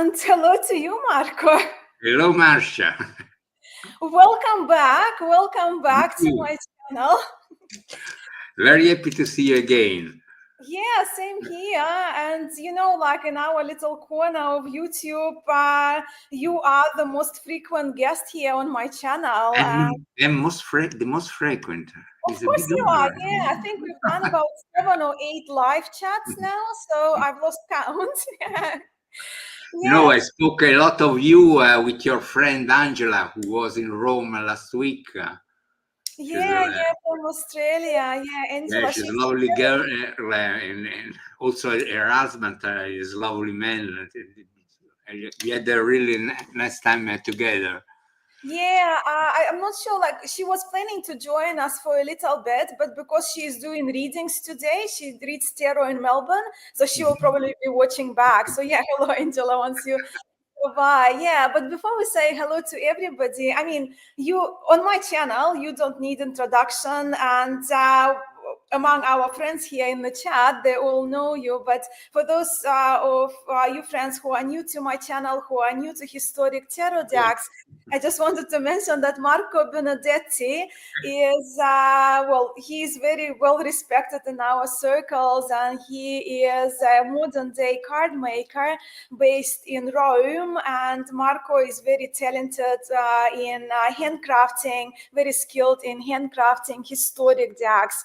And hello to you, Marco. Hello, Marcia. Welcome back. Welcome back to my channel. Very happy to see you again. Yeah, same here. And like in our little corner of YouTube, you are the most frequent guest here on my channel. And the most frequent. Of course you are. Yeah, I think we've done about 7 or 8 live chats now, so I've lost count. Yeah. You know, I spoke a lot of you with your friend Angela, who was in Rome last week. Yeah, from Australia. Yeah, Angela. Yeah, she's a lovely girl, and also her husband is a lovely man. We had a really nice time together. Yeah, I'm not sure. Like, she was planning to join us for a little bit, but because she's doing readings today, she reads tarot in Melbourne, so she will probably be watching back. So yeah, hello, Angela. Once you go by, yeah. But before we say hello to everybody, I mean, you on my channel, you don't need introduction, and among our friends here in the chat, they all know you. But for those of you friends who are new to my channel, who are new to historic tarot decks, I just wanted to mention that Marco Benedetti is, he is very well respected in our circles, and he is a modern day card maker based in Rome. And Marco is very talented in handcrafting, very skilled in handcrafting historic decks,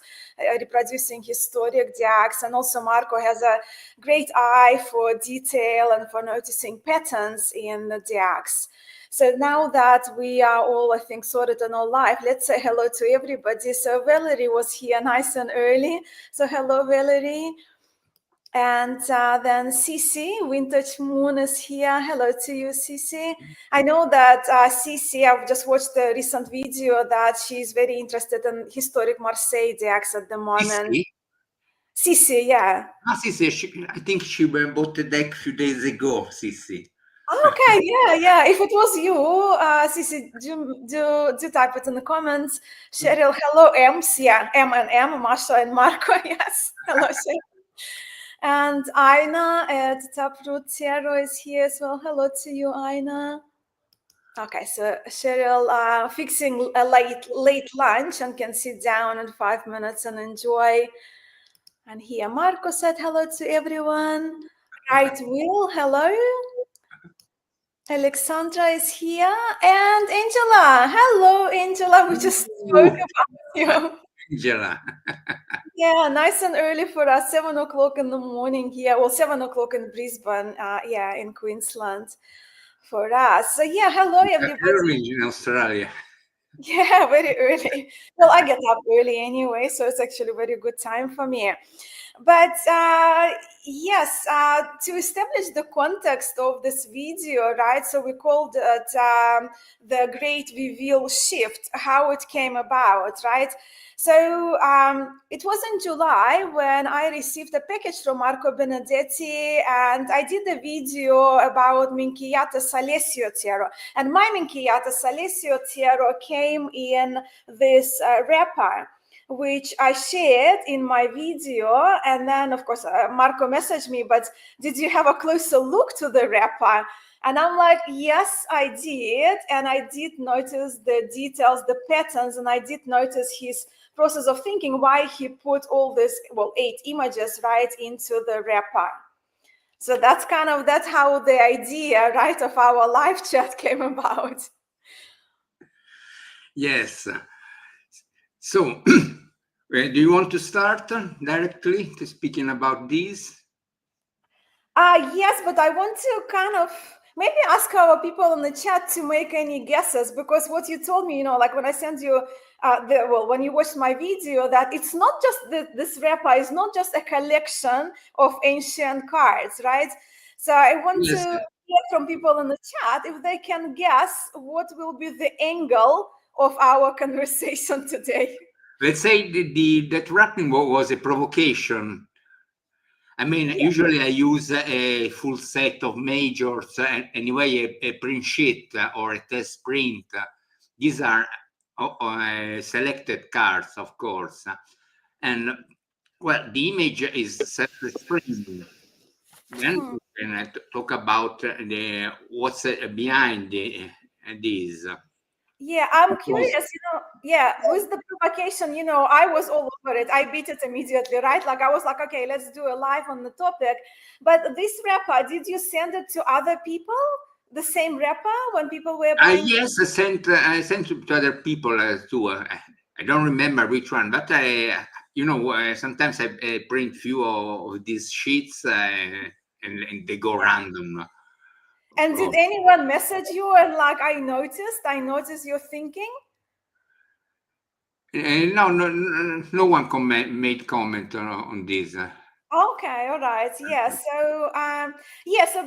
reproducing historic decks. And also Marco has a great eye for detail and for noticing patterns in the decks. So now that we are all, I think, sorted and all live, let's say hello to everybody. So Valerie was here nice and early. So hello, Valerie. And then Cici, Vintage Moon is here. Hello to you, Cici. I know that Cici, I've just watched the recent video that she's very interested in historic Marseille decks at the moment. Cici, yeah. Cici, I think she bought a deck a few days ago, Cici. Okay, yeah. If it was you, Cici, do type it in the comments. Cheryl, hello, M's, yeah, M and M, Masha and Marco, yes. Hello, Cheryl. And Aina at Taproot Tarot is here as well. Hello to you, Aina. Okay, so Cheryl fixing a late lunch and can sit down in 5 minutes and enjoy. And here Marco said hello to everyone. Right, Will, hello. Alexandra is here, and Angela. Hello, Angela. We just spoke about you. Angela. Yeah, nice and early for us. 7 o'clock in the morning here. Well, 7 o'clock in Brisbane. In Queensland for us. So yeah, hello everybody. Early in Australia. Yeah, very early. Well, I get up early anyway, so it's actually a very good time for me. But yes, to establish the context of this video, right? So we called it the Great Vieville Shift, how it came about, right? So it was in July when I received a package from Marco Benedetti, and I did a video about Minchiata Salesio Tarot. And my Minchiata Salesio Tarot came in this wrapper, which I shared in my video. And then, of course, Marco messaged me, but did you have a closer look to the wrapper? And I'm like, yes, I did. And I did notice the details, the patterns, and I did notice his process of thinking, why he put all this, 8 images, right, into the wrapper. So that's how the idea, right, of our live chat came about. Yes. So, do you want to start directly to speaking about this? Yes, but I want to maybe ask our people in the chat to make any guesses, because what you told me, like when I sent you when you watched my video, that it's not just this wrapper is not just a collection of ancient cards, right? So I want to hear from people in the chat if they can guess what will be the angle of our conversation today. Let's say that wrapping was a provocation. I mean, usually I use a full set of majors, anyway, a print sheet or a test print. These are selected cards, of course. And, well, the image is self-explaining. Then and talk about what's behind this. Yeah, I'm Because curious, yeah, with the provocation, I was all over it. I beat it immediately, right? Like I was like, okay, let's do a live on the topic. But this rapper, did you send it to other people? The same rapper when people were buying? yes, I sent to other people too. I don't remember which one, but sometimes I print few of these sheets and they go random. And did anyone message you and like, I noticed you're thinking? No, no one made comment on this. Okay, all right. Yeah. So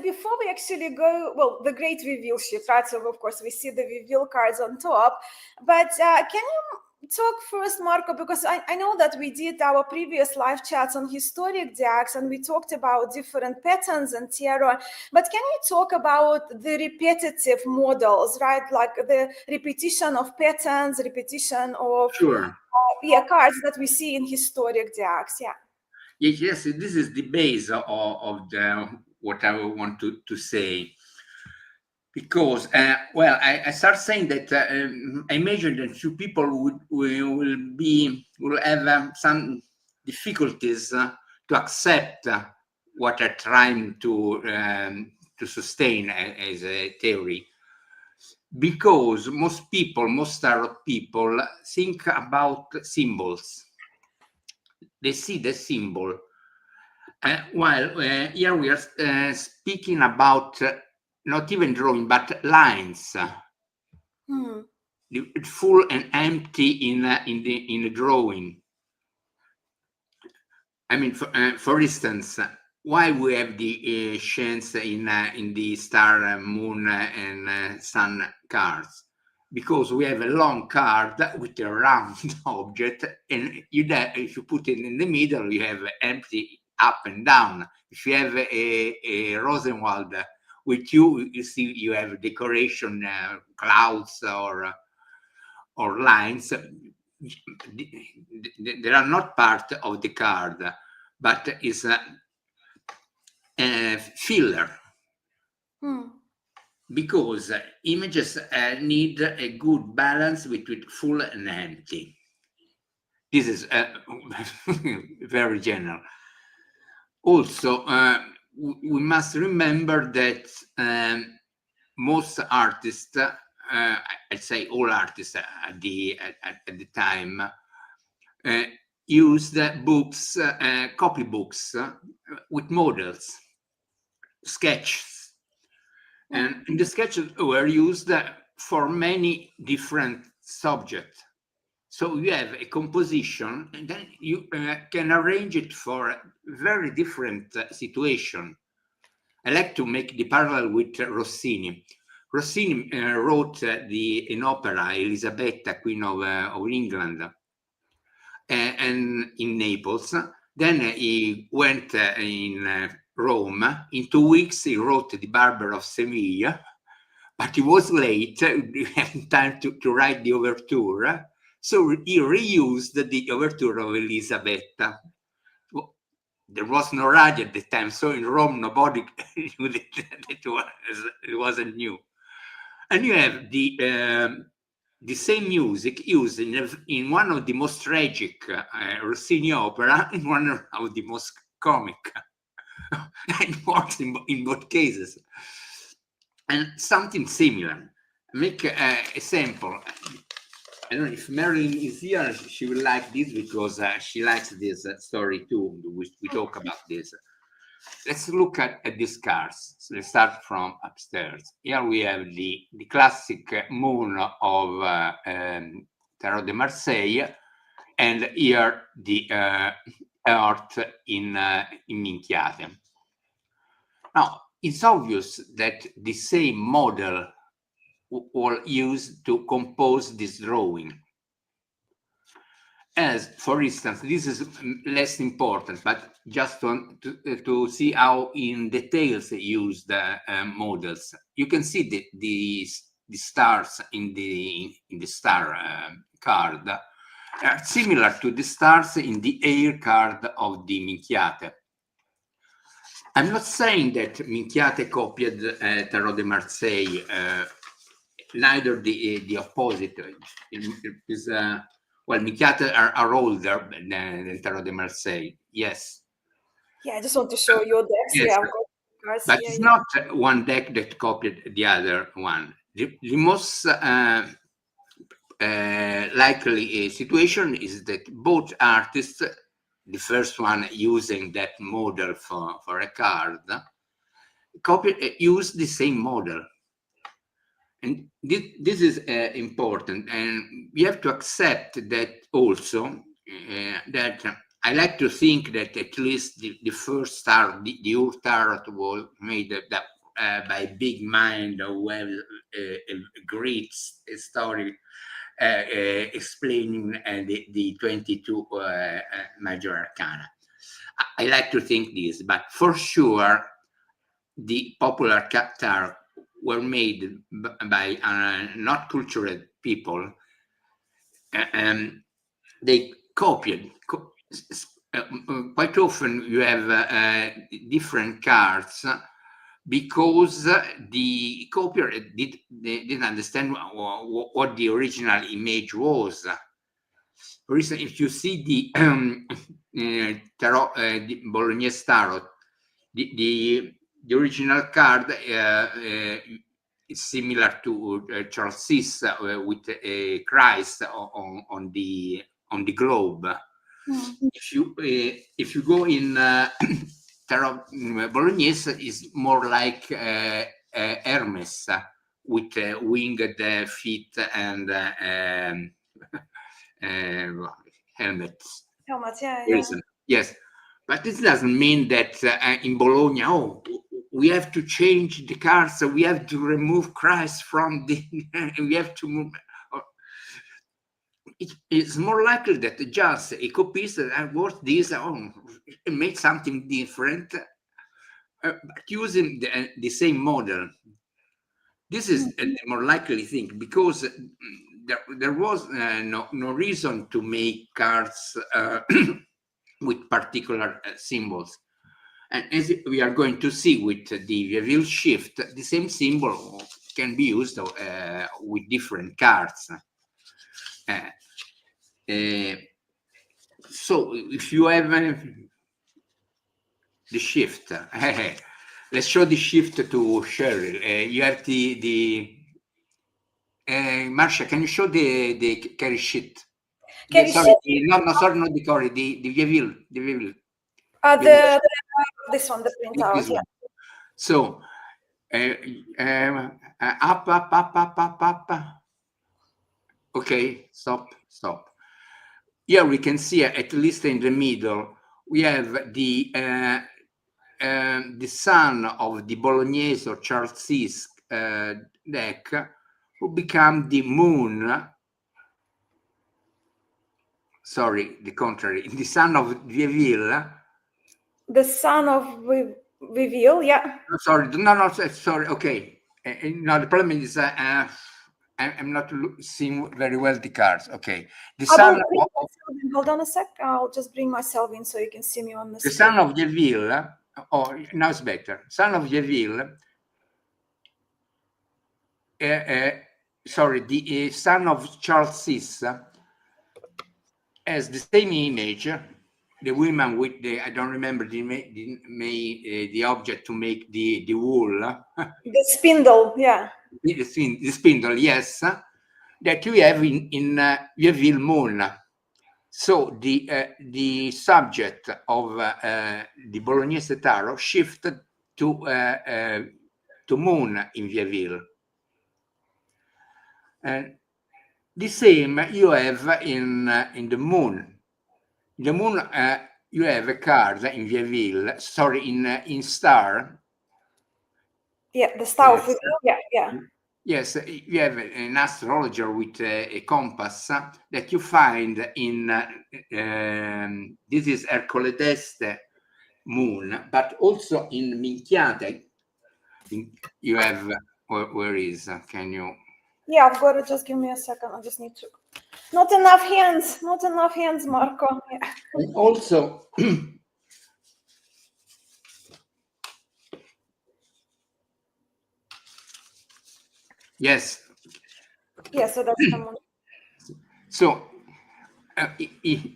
before we actually go, well, the Great Vieville Shift, right? So of course we see the Vieville cards on top, but can you talk first, Marco? Because I know that we did our previous live chats on historic decks and we talked about different patterns and tarot. But can you talk about the repetitive models, right? Like the repetition of patterns, repetition of Sure. cards that we see in historic decks. Yeah. Yes, this is the base of the what I want to say. Because well, I start saying that I imagine that few people will have some difficulties to accept what I'm trying to sustain as a theory, because most tarot people think about symbols. They see the symbol, while here we are speaking about not even drawing, but lines, full and empty in the drawing. I mean, for instance, why we have the chance in the star, moon, and sun cards? Because we have a long card with a round object, and if you put it in the middle, you have empty up and down. If you have a Rosenwald with you see you have decoration, clouds or lines. They are not part of the card, but is a filler. Because images need a good balance between full and empty. This is very general. Also, we must remember that most artists, I'd say all artists at the time, used books, copybooks with models, sketches. And the sketches were used for many different subjects. So you have a composition, and then you can arrange it for a very different situation. I like to make the parallel with Rossini. Rossini wrote an opera, Elisabetta, Queen of England, and in Naples. Then he went in Rome. In 2 weeks, he wrote The Barber of Seville, but he was late, had time to write the overture. So he reused the overture of Elisabetta. There was no radio at the time, so in Rome, nobody knew that it wasn't new. And you have the same music used in one of the most tragic Rossini opera, in one of the most comic. It works in both cases. And something similar. Make a sample. I don't know if Marilyn is here, she will like this because she likes this story too. We talk about this. Let's look at these cards. So let's start from upstairs. Here we have the classic moon of Tarot de Marseille, and here the earth in Minchiate. Now, it's obvious that the same model were used to compose this drawing. As, for instance, this is less important, but just to see how in details they use the models. You can see the stars in the star card are similar to the stars in the air card of the Minchiate. I'm not saying that Minchiate copied Tarot de Marseille. Neither the opposite. Well, Minchiate are older than Tarot de Marseille. Yes. Yeah, I just want to show your decks. Yes. Yeah, I've got cards But here. it's not one deck that copied the other one. The most likely situation is that both artists, the first one using that model for a card, use the same model. And this is important, and we have to accept that also, that I like to think that at least the first tarot, the old tarot was made by a big mind, or well, a great story explaining the 22 major arcana. I like to think this, but for sure, the popular tarot were made by not cultured people. They copied. Quite often you have different cards because the copier didn't understand what the original image was. For instance, if you see the tarot, the Bolognese tarot, the original card is similar to Charles VI with a Christ on the globe. If you go in tarot Bolognese, is more like Hermes with winged feet and helmets. Helmets, yeah. Yes. But this doesn't mean that in Bologna, we have to change the cards, so we have to remove Christ from the, we have to move. It's more likely that just a copyist wrote this and made something different, but using the same model. This is the more likely thing, because there was no reason to make cards with particular symbols. And as we are going to see with the Vieville Shift, the same symbol can be used with different cards. So if you have the shift, let's show the shift to Cheryl. You have the Mascha, can you show the carry sheet? Carry sorry, sheet? sorry, not the Cory, the Vieville. This one, the printout. Yeah. So up. Okay, stop. Here we can see, at least in the middle, we have the son of the Bolognese or Charles VI deck, who become the moon. Sorry, the contrary. The son of Vieville. The son of Vieville, yeah. Sorry, sorry. Okay. No, the problem is I'm not seeing very well the cards. Okay. The son of, hold on a sec. I'll just bring myself in so you can see me on the screen. The son of Vieville. Oh, now it's better. Son of Vieville. Sorry, the son of Charles VI has the same image. The woman with the, I don't remember the object to make the wool. The spindle, yeah. The spindle, yes. That you have in Vieville moon. So the subject of the Bolognese tarot shifted to moon in Vieville. And the same you have in the moon. In the moon, you have a card in Vieville. Sorry, in star. Yeah, the star of Vieville. Yeah. Yes, you have an astrologer with a compass that you find in, this is Ercole d'Este moon, but also in Minchiate. You have, where is, can you? Yeah, I've got it. Just give me a second. I just need to. Not enough hands, Marco. Yeah. And also, Yes. Yeah, so that's the moon. So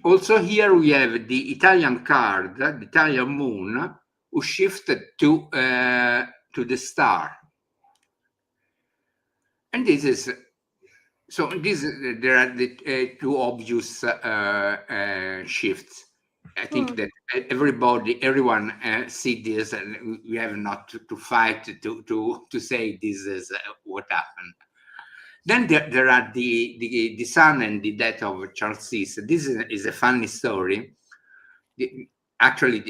also here we have the Italian card, the Italian moon, who shifted to the star. And this is, so this there are the two obvious shifts. I think that everyone see this, and we have not to fight to say this is what happened. Then there are the son and the death of Charles VI. This is a funny story. Actually,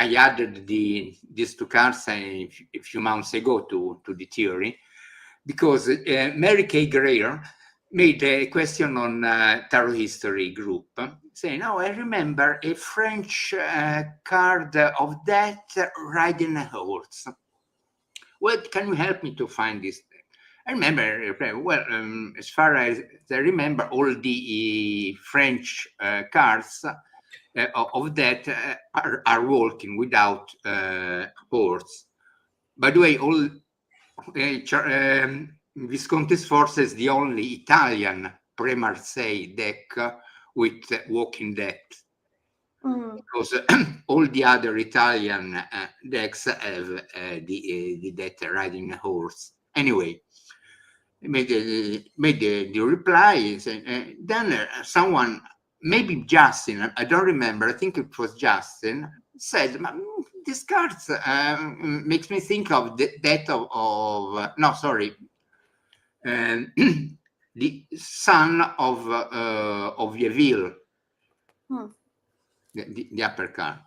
I added these two cards a few months ago to the theory, because Mary Kay Greer made a question on Tarot History group, saying, "Oh, I remember a French card of death riding a horse. What can you help me to find this?" I remember, well, as far as I remember, all the French cards of that are walking without horse. By the way, all Visconti Sforza is the only Italian pre-Marseille deck with walking death. Because all the other Italian decks have the death riding a horse. Anyway, made the reply. Then someone, maybe Justin, I don't remember, I think it was Justin, said, "This card makes me think of the death of no, sorry, the son of Vieville, the upper card."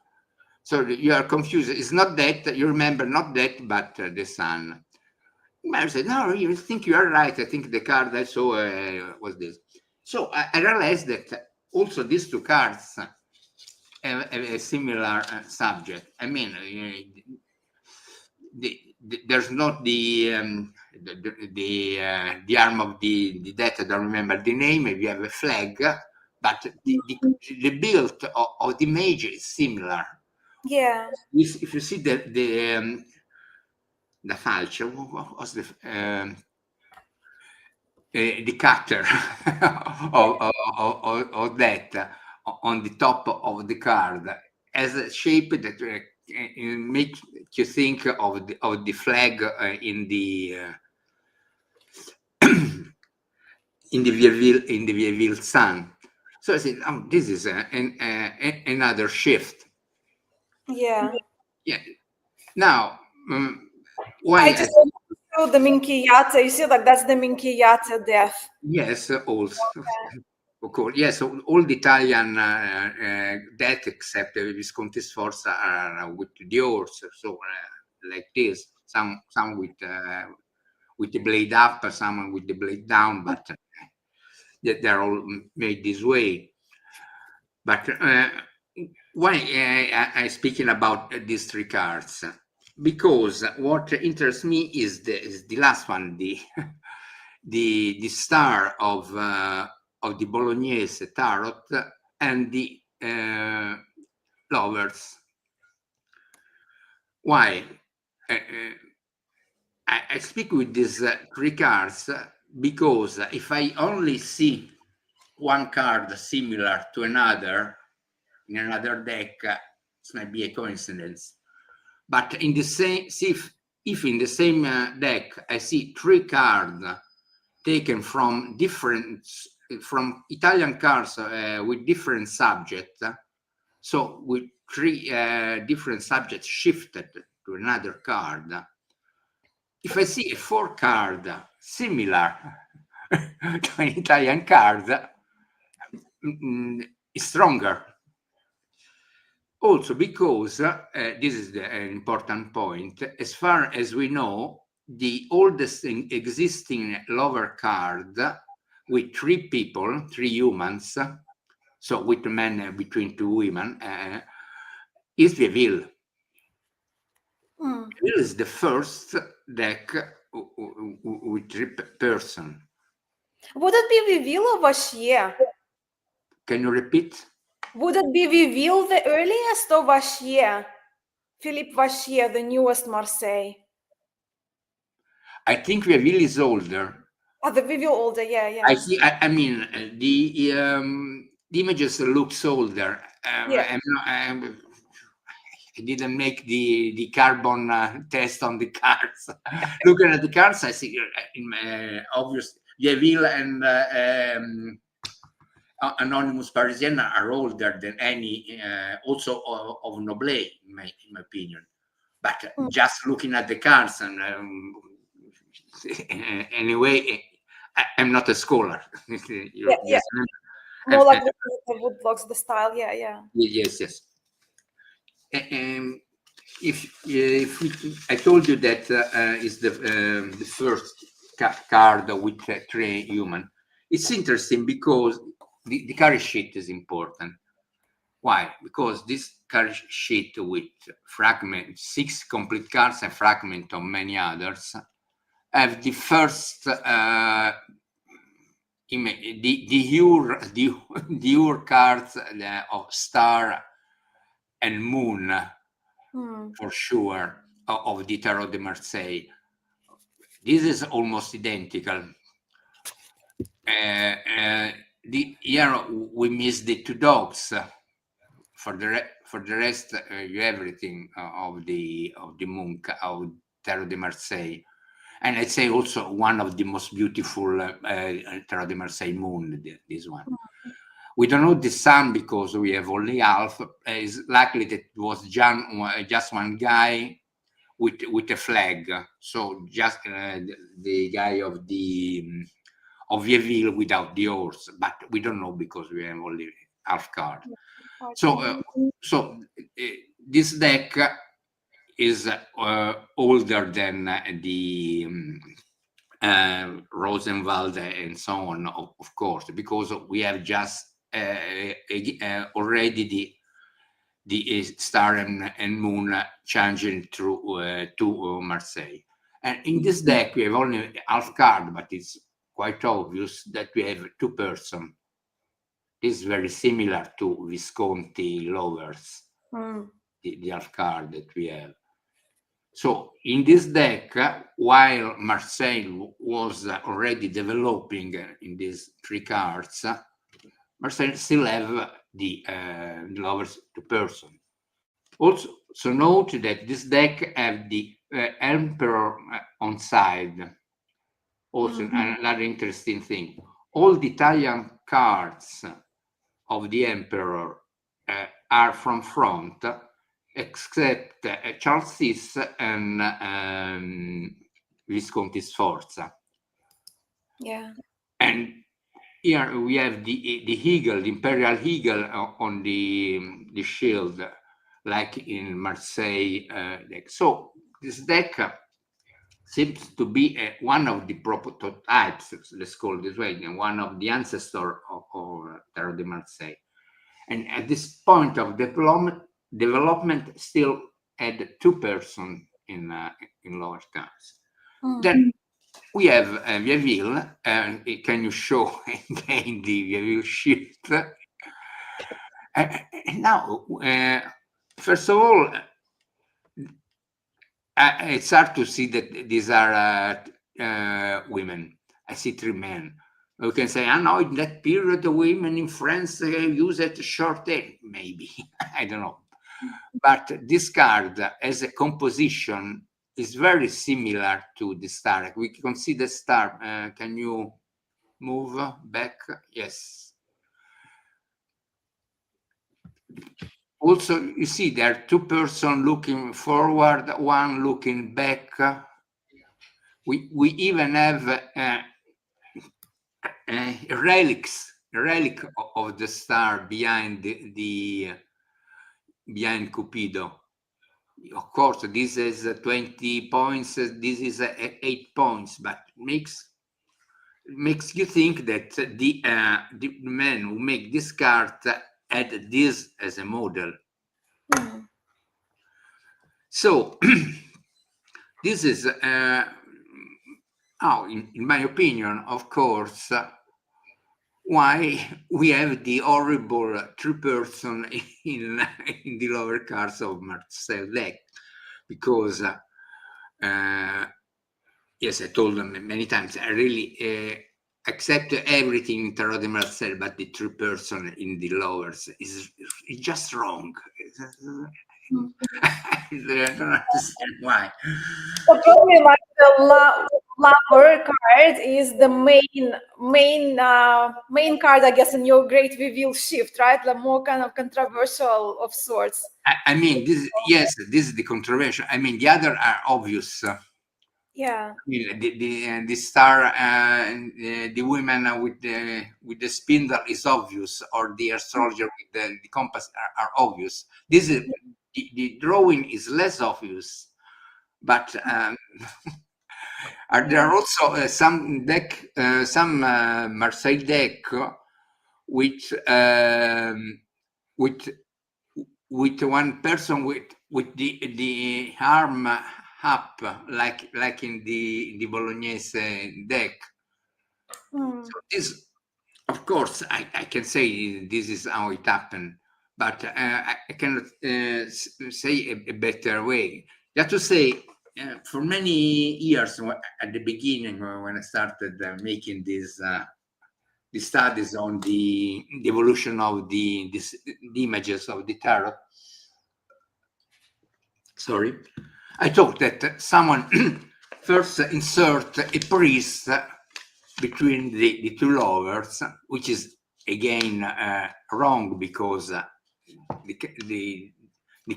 So you are confused. It's not that, you remember not that, but the son. I said, "No, you think you are right. I think the card I saw was this." So I realized that also these two cards have a similar subject. I mean, there's not the arm of the death. I don't remember the name. Maybe you have a flag, but the build of the image is similar. Yeah. If you see the falce, what's the cutter of that on the top of the card as a shape that makes you think of the flag in the Vieville sun. So I said, "Oh, this is another shift." Yeah. Yeah. Now, why? I just saw the Minchiata. You see, like that's the Minchiata death. Yes, also. Of course, yes. So all the Italian death except Visconti Sforza are with the horse. So like this, some with the blade up, some with the blade down, but they're all made this way. But why I speaking about these three cards? Because what interests me is the last one, the star of the Bolognese tarot and the lovers. Why? I speak with these three cards because if I only see one card similar to another in another deck, it might be a coincidence. But in the same, if in the same deck I see three cards taken from Italian cards with different subjects, so with three different subjects shifted to another card. If I see a four card similar to an Italian card, it's stronger. Also because this is an important point, as far as we know, the oldest existing lover card with three people, three humans, so with a man between two women, is Vieville. Vieville is the first deck with three person. Would it be Vieville or Vachier? Can you repeat? Would it be Vieville the earliest or Vachier? Philippe Vachier, the newest Marseille. I think Vieville is older. The video older, yeah. I see. I mean, the images looks older. Yeah. I didn't make the carbon test on the cars. Looking at the cars, I see obvious Vieville and Anonymous Parisian are older than any, also of Noblet, in my opinion. But just looking at the cars and anyway, I'm not a scholar. Yeah. More like looking at the wood blocks, the style, yeah. Yes. If I told you that is the first card with 3 human, it's interesting because the carry sheet is important. Why? Because this carry sheet with 6 complete cards and fragment of many others have the first the Ur cards of star and moon for sure of the Tarot de Marseille. This is almost identical. Here we miss the 2 dogs. For the rest, you everything of the moon of Tarot de Marseille, and I'd say also one of the most beautiful Tarot de Marseille moon. This one. We don't know the sun because we have only half. It's likely that it was just one guy with a flag. So just the guy of Vieville without the horse, but we don't know because we have only half card. So this deck is older than the Rosenwald and so on, of course, because we have just already the star and moon changing through to Marseille. And in this deck, we have only half card, but it's quite obvious that we have 2 persons. This is very similar to Visconti Lovers, the half card that we have. So in this deck, while Marseille was already developing in these 3 cards, Marseille still have the Lovers 2 person. Also, so note that this deck have the Emperor on side. Also, another interesting thing. All the Italian cards of the Emperor are from front, except Charles VI and Visconti Sforza. Yeah. And here we have the eagle, the imperial eagle on the shield, like in Marseille deck. So this deck seems to be one of the prototypes, let's call it this way, one of the ancestors of Tarot de Marseille. And at this point of development still had 2 persons in lower cards. Then we have Vieville, and can you show again the Vieville Shift? Now, first of all, it's hard to see that these are women. I see 3 men. We can say, no, in that period, the women in France used short hair. Maybe, I don't know. But this card as a composition is very similar to the star. We can see the star. Can you move back? Yes. Also, you see there are 2 persons looking forward, 1 looking back. We even have a relic of the star behind behind Cupido. Of course, this is 20 points. This is 8 points, but makes you think that the men who make this card had this as a model. So this is in my opinion, of course, why we have the horrible 3 person in the lower cards of Marseille deck, because Yes, I told them many times. I really accept everything in tarot de Marseille, but the three person in the lovers is just wrong. I don't understand why. So probably like the lover card is the main card, I guess, in your Great Vieville Shift, right? The more kind of controversial of sorts. I mean, this is the controversial. I mean, the other are obvious. Yeah. I mean, the star, the women with the spindle is obvious, or the astrologer with the compass are obvious. This is the drawing is less obvious, but there are also some deck, some Marseille deck with one person with the arm up, like in the Bolognese deck. So this, of course, I can say this is how it happened, but I cannot say a better way. Just to say, for many years at the beginning, when I started making these the studies on the evolution of the images of the tarot, sorry, I thought that someone first insert a priest between the two lovers, which is again wrong, because the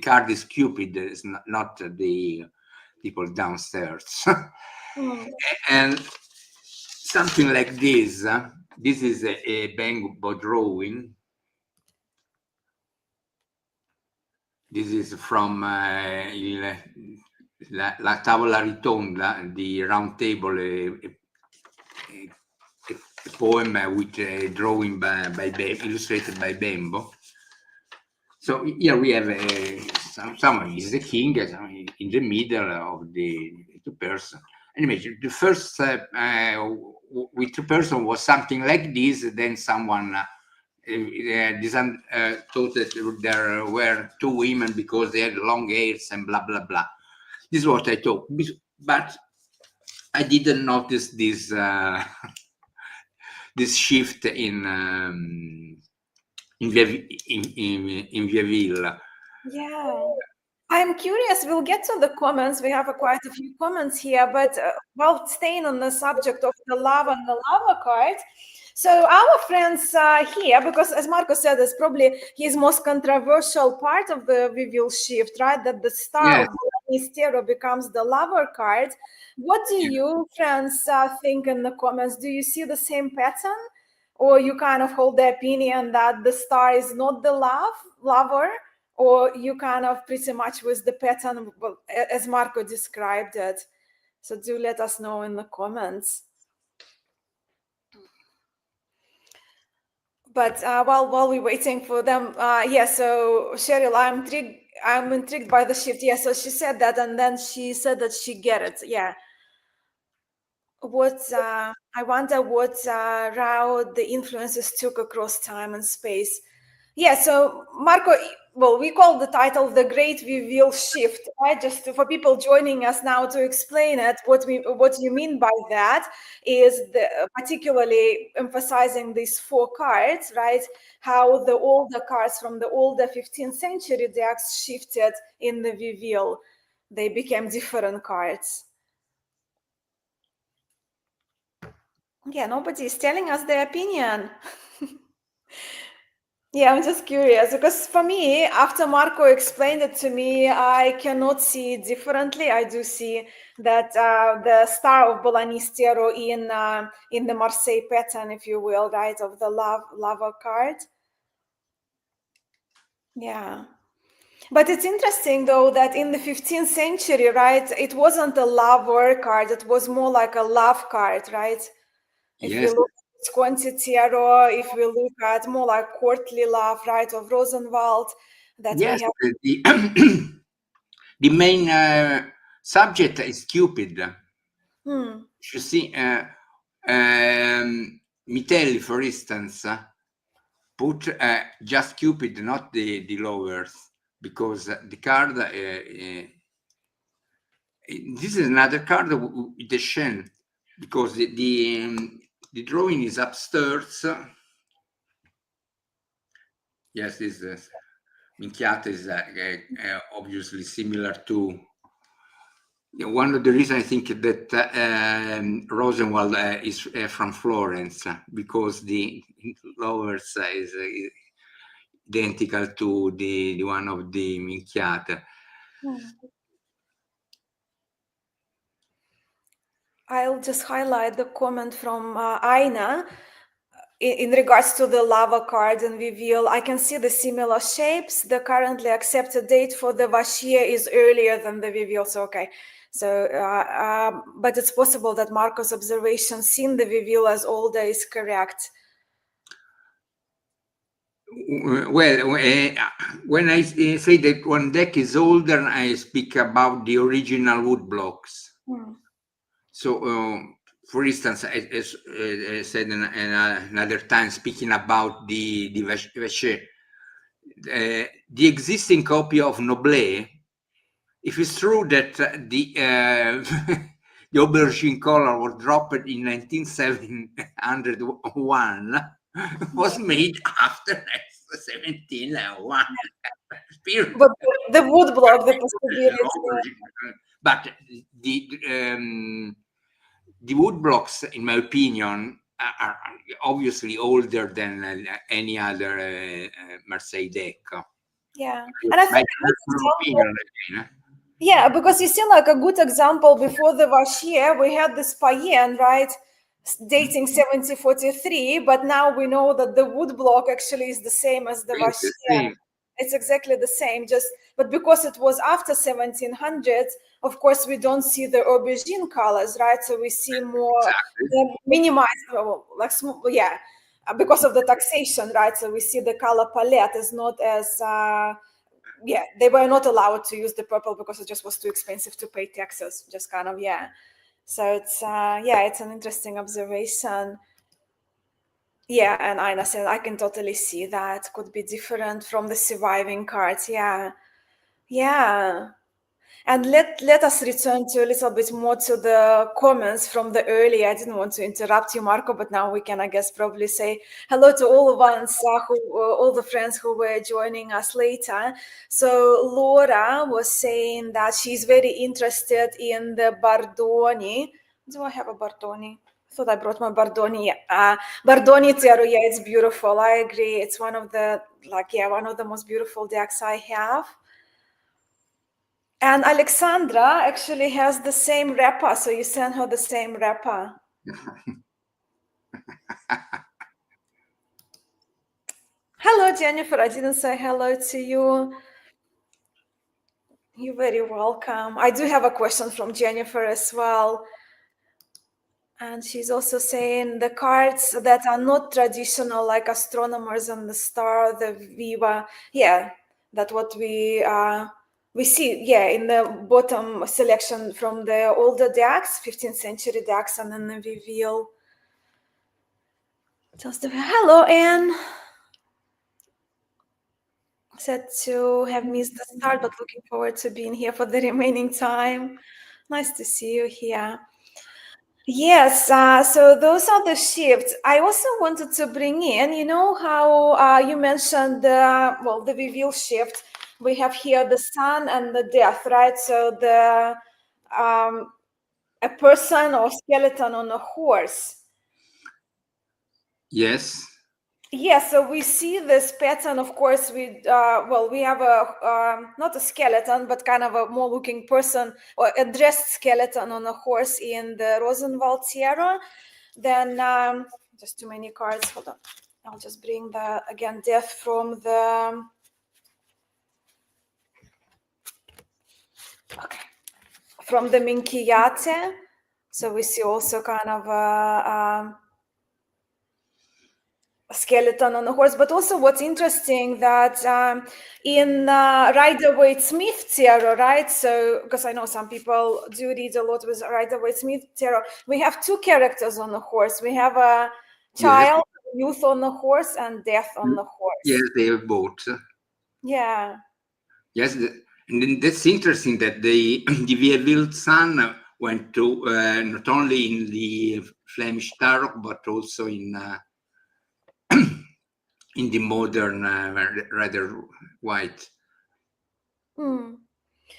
card is Cupid, is not the people downstairs. And something like this. This is a Bangbo drawing. This is from la tavola ritonda, the round table, a poem with a drawing illustrated by Bembo. So here we have someone is the king, in the middle of the two person. Anyway, the first step with two person was something like this. Then someone thought that there were two women because they had long hairs and blah blah blah. This is what I thought, but I didn't notice this this shift in Vieville. Yeah. I'm curious. We'll get to the comments. We have quite a few comments here, but while staying on the subject of the love and the lava card, so our friends here, because as Marco said, it's probably his most controversial part of the Vieville Shift, right? That the star of the Mistero becomes the lover card. What do you friends think in the comments? Do you see the same pattern? Or you kind of hold the opinion that the star is not the lover? Or you kind of pretty much with the pattern as Marco described it? So do let us know in the comments. But while we're waiting for them, so Cheryl, I'm intrigued by the shift. Yeah, so she said that, and then she said that she get it. Yeah. I wonder what route the influences took across time and space. Yeah, so Marco, well, we call the title The Great Vieville Shift, right? Just for people joining us now to explain it, what you mean by that is particularly emphasizing these four cards, right? How the older cards from the older 15th century decks shifted in the Vieville. They became different cards. Yeah, nobody is telling us their opinion. Yeah, I'm just curious because for me, after Marco explained it to me, I cannot see it differently. I do see that the star of Bolanistero in the Marseille pattern, if you will, right, of the lava card. Yeah. But it's interesting, though, that in the 15th century, right, it wasn't a lover card. It was more like a love card, right? If we look at Squantiero, if we look at more like courtly love, right, of Rosenwald, that we have. The main subject is Cupid. You see, Mitelli, for instance, put just Cupid, not the lovers, because the card This is another card with the Shen, because the drawing is upstairs. Yes, this is Minchiata is obviously similar to one of the reasons I think that Rosenwald is from Florence, because the lovers is identical to the one of the Minchiata. I'll just highlight the comment from Aina in regards to the lava card in Vieville. I can see the similar shapes. The currently accepted date for the Vashia is earlier than the Vieville. So, okay. So, but it's possible that Marco's observation seen the Vieville as older is correct. Well, when I say that one deck is older, I speak about the original wood blocks. So, for instance, as I said another time, speaking about the Vacher, the existing copy of Noblet, if it's true that the the aubergine color was dropped in 1901, was made after 1701. But the wood block, the possibility. But the wood blocks, in my opinion, are obviously older than any other Marseille deck. Yeah, and I think opinion, yeah, because you see, like a good example before the Vashia, we had this Payen, right, dating 1743, but now we know that the wood block actually is the same as the Vashia. It's exactly the same, but because it was after 1700s, of course, we don't see the aubergine colors, right? So we see more minimized, because of the taxation, right? So we see the color palette is not as they were not allowed to use the purple because it just was too expensive to pay taxes. Just kind of So it's it's an interesting observation. Yeah, and Aina said I can totally see that could be different from the surviving cards. Yeah. And let us return to a little bit more to the comments from the earlier. I didn't want to interrupt you, Marco, but now we can, I guess, probably say hello to all of us, all the friends who were joining us later. So Laura was saying that she's very interested in the Bardoni. Do I have a Bardoni? I thought I brought my Bardoni. Bardoni Tarot, yeah, it's beautiful. I agree. It's one of the one of the most beautiful decks I have. And Alexandra actually has the same wrapper, so you sent her the same wrapper. Hello, Jennifer. I didn't say hello to you. You're very welcome. I do have a question from Jennifer as well. And she's also saying the cards that are not traditional, like astronomers and the star, the Viva. Yeah, that's what we see, in the bottom selection from the older decks, 15th century decks, and then the Vieville. Just hello, Anne. Said to have missed the start, but looking forward to being here for the remaining time. Nice to see you here. Yes, so those are the shifts. I also wanted to bring in, you know how you mentioned the Vieville shift. We have here the sun and the death, right? So the a person or skeleton on a horse. Yes. Yes, so we see this pattern. Of course, we have a not a skeleton, but kind of a more looking person or a dressed skeleton on a horse in the Rosenwald Sierra. Then just too many cards. Hold on, I'll just bring the death from the from the Minchiate. So we see also kind of a skeleton on a horse, but also what's interesting that in Rider-Waite-Smith tarot, right? So because I know some people do read a lot with Rider-Waite-Smith tarot, we have two characters on the horse. We have a child, youth on the horse, and death on the horse. Yes, they have both. Yeah. Yes, And then that's interesting that the Vieville Sun went to not only in the Flemish Tarot, but also in the modern, rather white.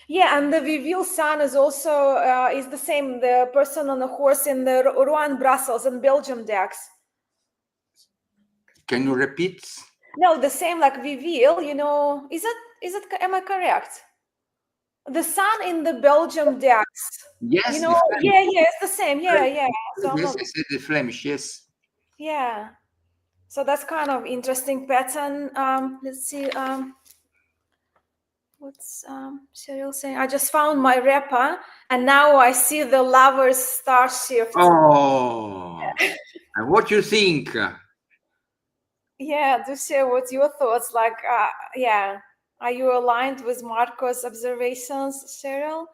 Yeah, and the Vieville Sun is also is the same. The person on the horse in the Rouen, Brussels, and Belgium decks. Can you repeat? No, the same like Vieville. You know, is it? Am I correct? The sun in the Belgium decks. Yes. You know, yeah, it's the same. Yeah. So I'm Yes, not. I said the Flemish. Yes. Yeah. So that's kind of interesting pattern. Let's see. What's Cheryl saying? I just found my rapper, and now I see the lovers star shift. Oh, and what you think? Yeah, do share what's your thoughts. Like, yeah, are you aligned with Marco's observations, Cheryl?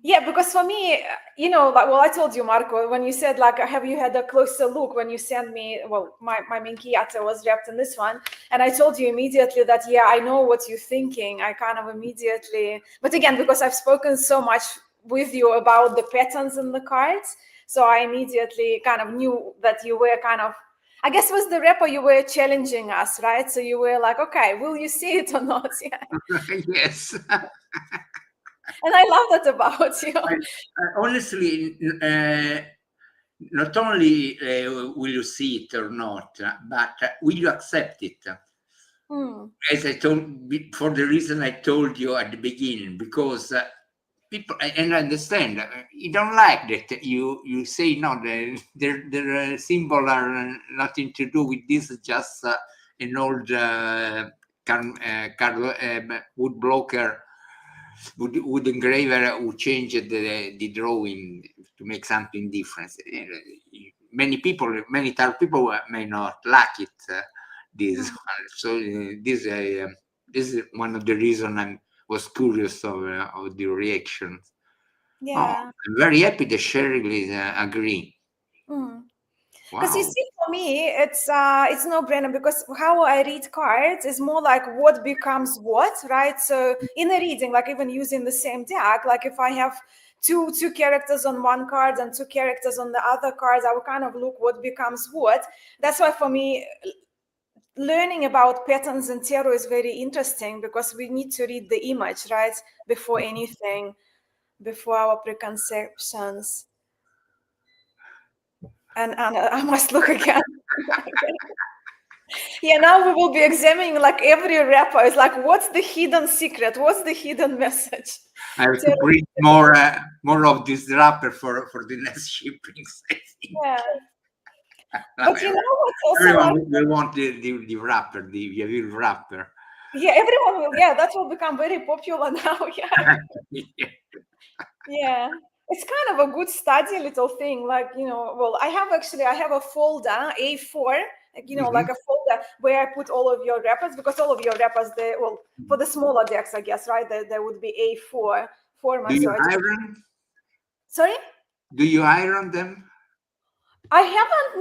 Yeah, because for me, you know, like, well, I told you, Marco, when you said, like, have you had a closer look when you sent me, well, my Minkiata was wrapped in this one. And I told you immediately that, yeah, I know what you're thinking. I kind of immediately, but again, because I've spoken so much with you about the patterns in the cards, so I immediately kind of knew that you were kind of, I guess with the repo, you were challenging us, right? So you were like, okay, will you see it or not? Yeah. Yes. And I love that about you. Honestly, not only will you see it or not, but will you accept it? As I told, for the reason I told you at the beginning, because people, and I understand, you don't like that you say no, their symbol are nothing to do with this, just an old wood blocker, wood engraver who changed the drawing to make something different. Many tarot people may not like it. This one. So this is one of the reasons I was curious of the reactions. Yeah. Oh, I'm very happy that Cheryl is agree. Because you Wow. see, for me, it's no brainer, because how I read cards is more like what becomes what, right? So in a reading, like even using the same deck, like if I have two characters on one card and two characters on the other cards, I will kind of look what becomes what. That's why for me, learning about patterns in tarot is very interesting, because we need to read the image, right, before anything, before our preconceptions. And I must look again. Yeah, now we will be examining like every rapper. It's like, what's the hidden secret? What's the hidden message? I have to print more of this wrapper for the next shipping. Yeah. But you know what's also Everyone like, will want the wrapper, the Vieville wrapper. yeah, everyone will, yeah, that will become very popular now. Yeah. Yeah. It's kind of a good study little thing. Like, you know, well, I have a folder, A4, like, you know, like a folder where I put all of your wrappers, because all of your wrappers, well, for the smaller decks, I guess, right? There would be A4 format. Do you iron? Sorry? Do you iron them? I haven't,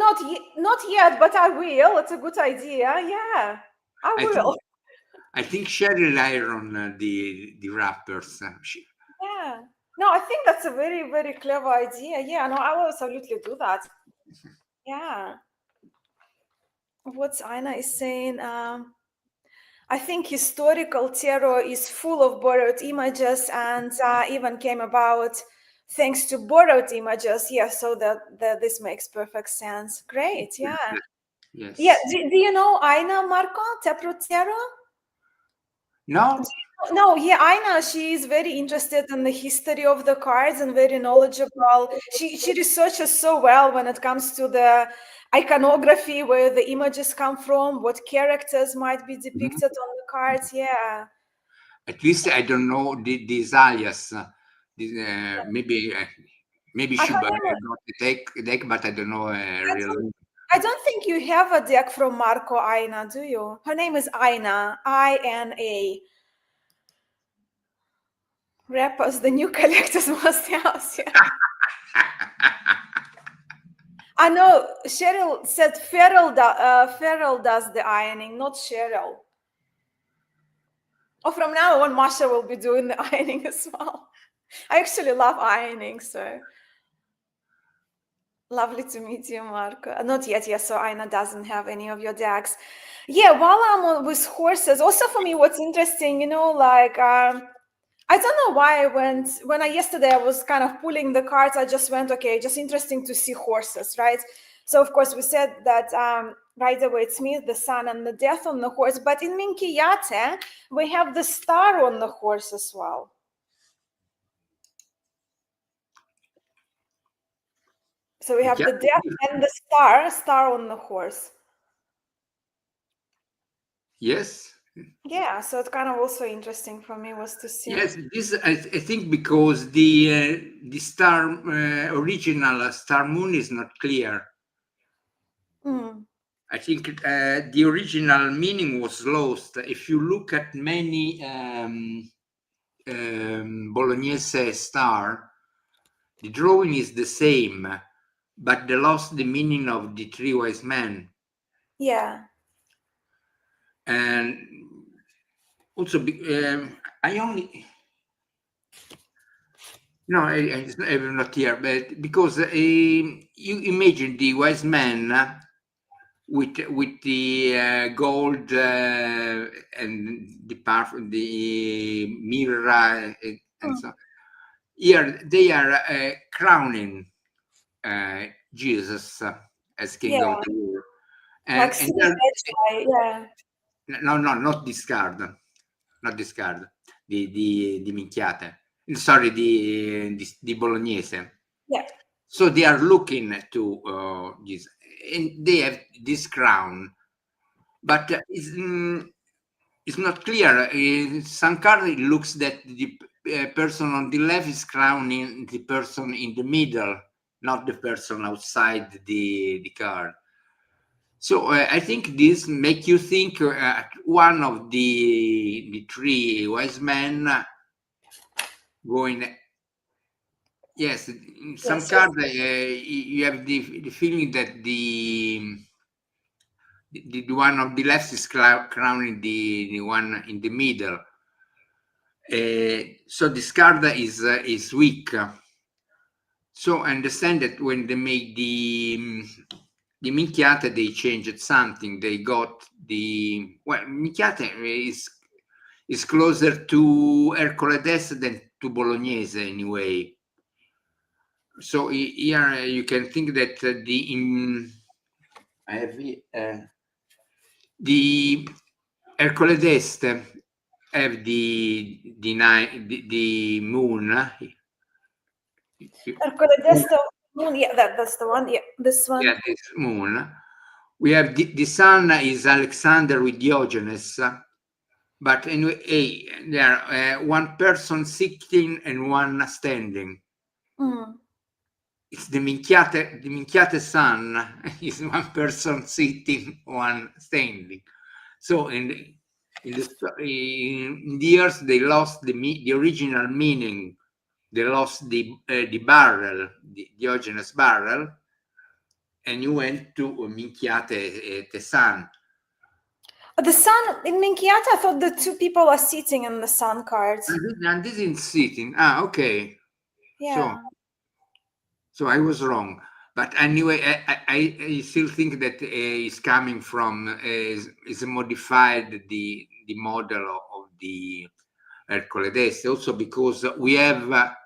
not yet, but I will. It's a good idea. Yeah, I will. I think Cheryl iron the wrappers. Yeah. No, I think that's a very, very clever idea. Yeah, no, I will absolutely do that. Yeah. What's Aina is saying? I think historical tarot is full of borrowed images, and even came about thanks to borrowed images. Yeah, so that this makes perfect sense. Great. Yeah. Yes. Yeah. Do you know Aina, Marco, Taproot Tarot? No. No, yeah, Aina, she is very interested in the history of the cards and very knowledgeable. She researches so well when it comes to the iconography, where the images come from, what characters might be depicted on the cards. Yeah. At least I don't know this alias. Maybe she got the deck, but I don't know real. I don't think you have a deck from Marco Aina, do you? Her name is Aina, INA. Rappers, the new collectors must have. Yeah. I know Cheryl said Farrell does the ironing, not Cheryl. Oh, from now on, Masha will be doing the ironing as well. I actually love ironing, so lovely to meet you, Marco. Not yet, yes. So Aina doesn't have any of your decks. Yeah, while I'm with horses, also for me, what's interesting, like I don't know why when I yesterday I was kind of pulling the cards. I just went, okay, just interesting to see horses, right? So of course we said that right away it's me, the sun, and the death on the horse. But in Minkiyate we have the star on the horse as well. So we have the death and the star on the horse. Yes. Yeah, so it's kind of also interesting for me was to see. Yes, this I think because the star original star moon is not clear. Mm. I think the original meaning was lost. If you look at many Bolognese star, the drawing is the same, but they lost the meaning of the three wise men. Yeah. And also, I only no, I'm not here, but because you imagine the wise man with the gold and the mirror and so. Here they are crowning Jesus as King of the world, Like and yeah. no, not discard, di minchiate. Sorry, di Bolognese. Yeah. So they are looking to this, and they have this crown, but it's not clear. Some card it looks that the person on the left is crowning the person in the middle, not the person outside the card. So I think this make you think one of the three wise men going. Yes, in some cards you have the feeling that the one of the left is crowning the one in the middle. So this card is weak. So I understand that when they made the minchiate, they changed something. They got minchiate is closer to Hercules than to Bolognese anyway. So here you can think that I have the Hercules have the moon. Hercules moon, yeah, that's the one. Yeah, this one. Yeah, this moon. We have the sun is Alexander with Diogenes, but anyway, there are one person sitting and one standing. It's the minchiate sun is one person sitting, one standing. So in the years they lost the original meaning. They lost the barrel, the Diogenes barrel, and you went to minchiate the sun. The sun in Minchiata, I thought the two people are sitting in the sun cards. And this is sitting. Okay. Yeah. So I was wrong. But anyway, I still think that it's coming from is modified the model of the Hercules. Also because we have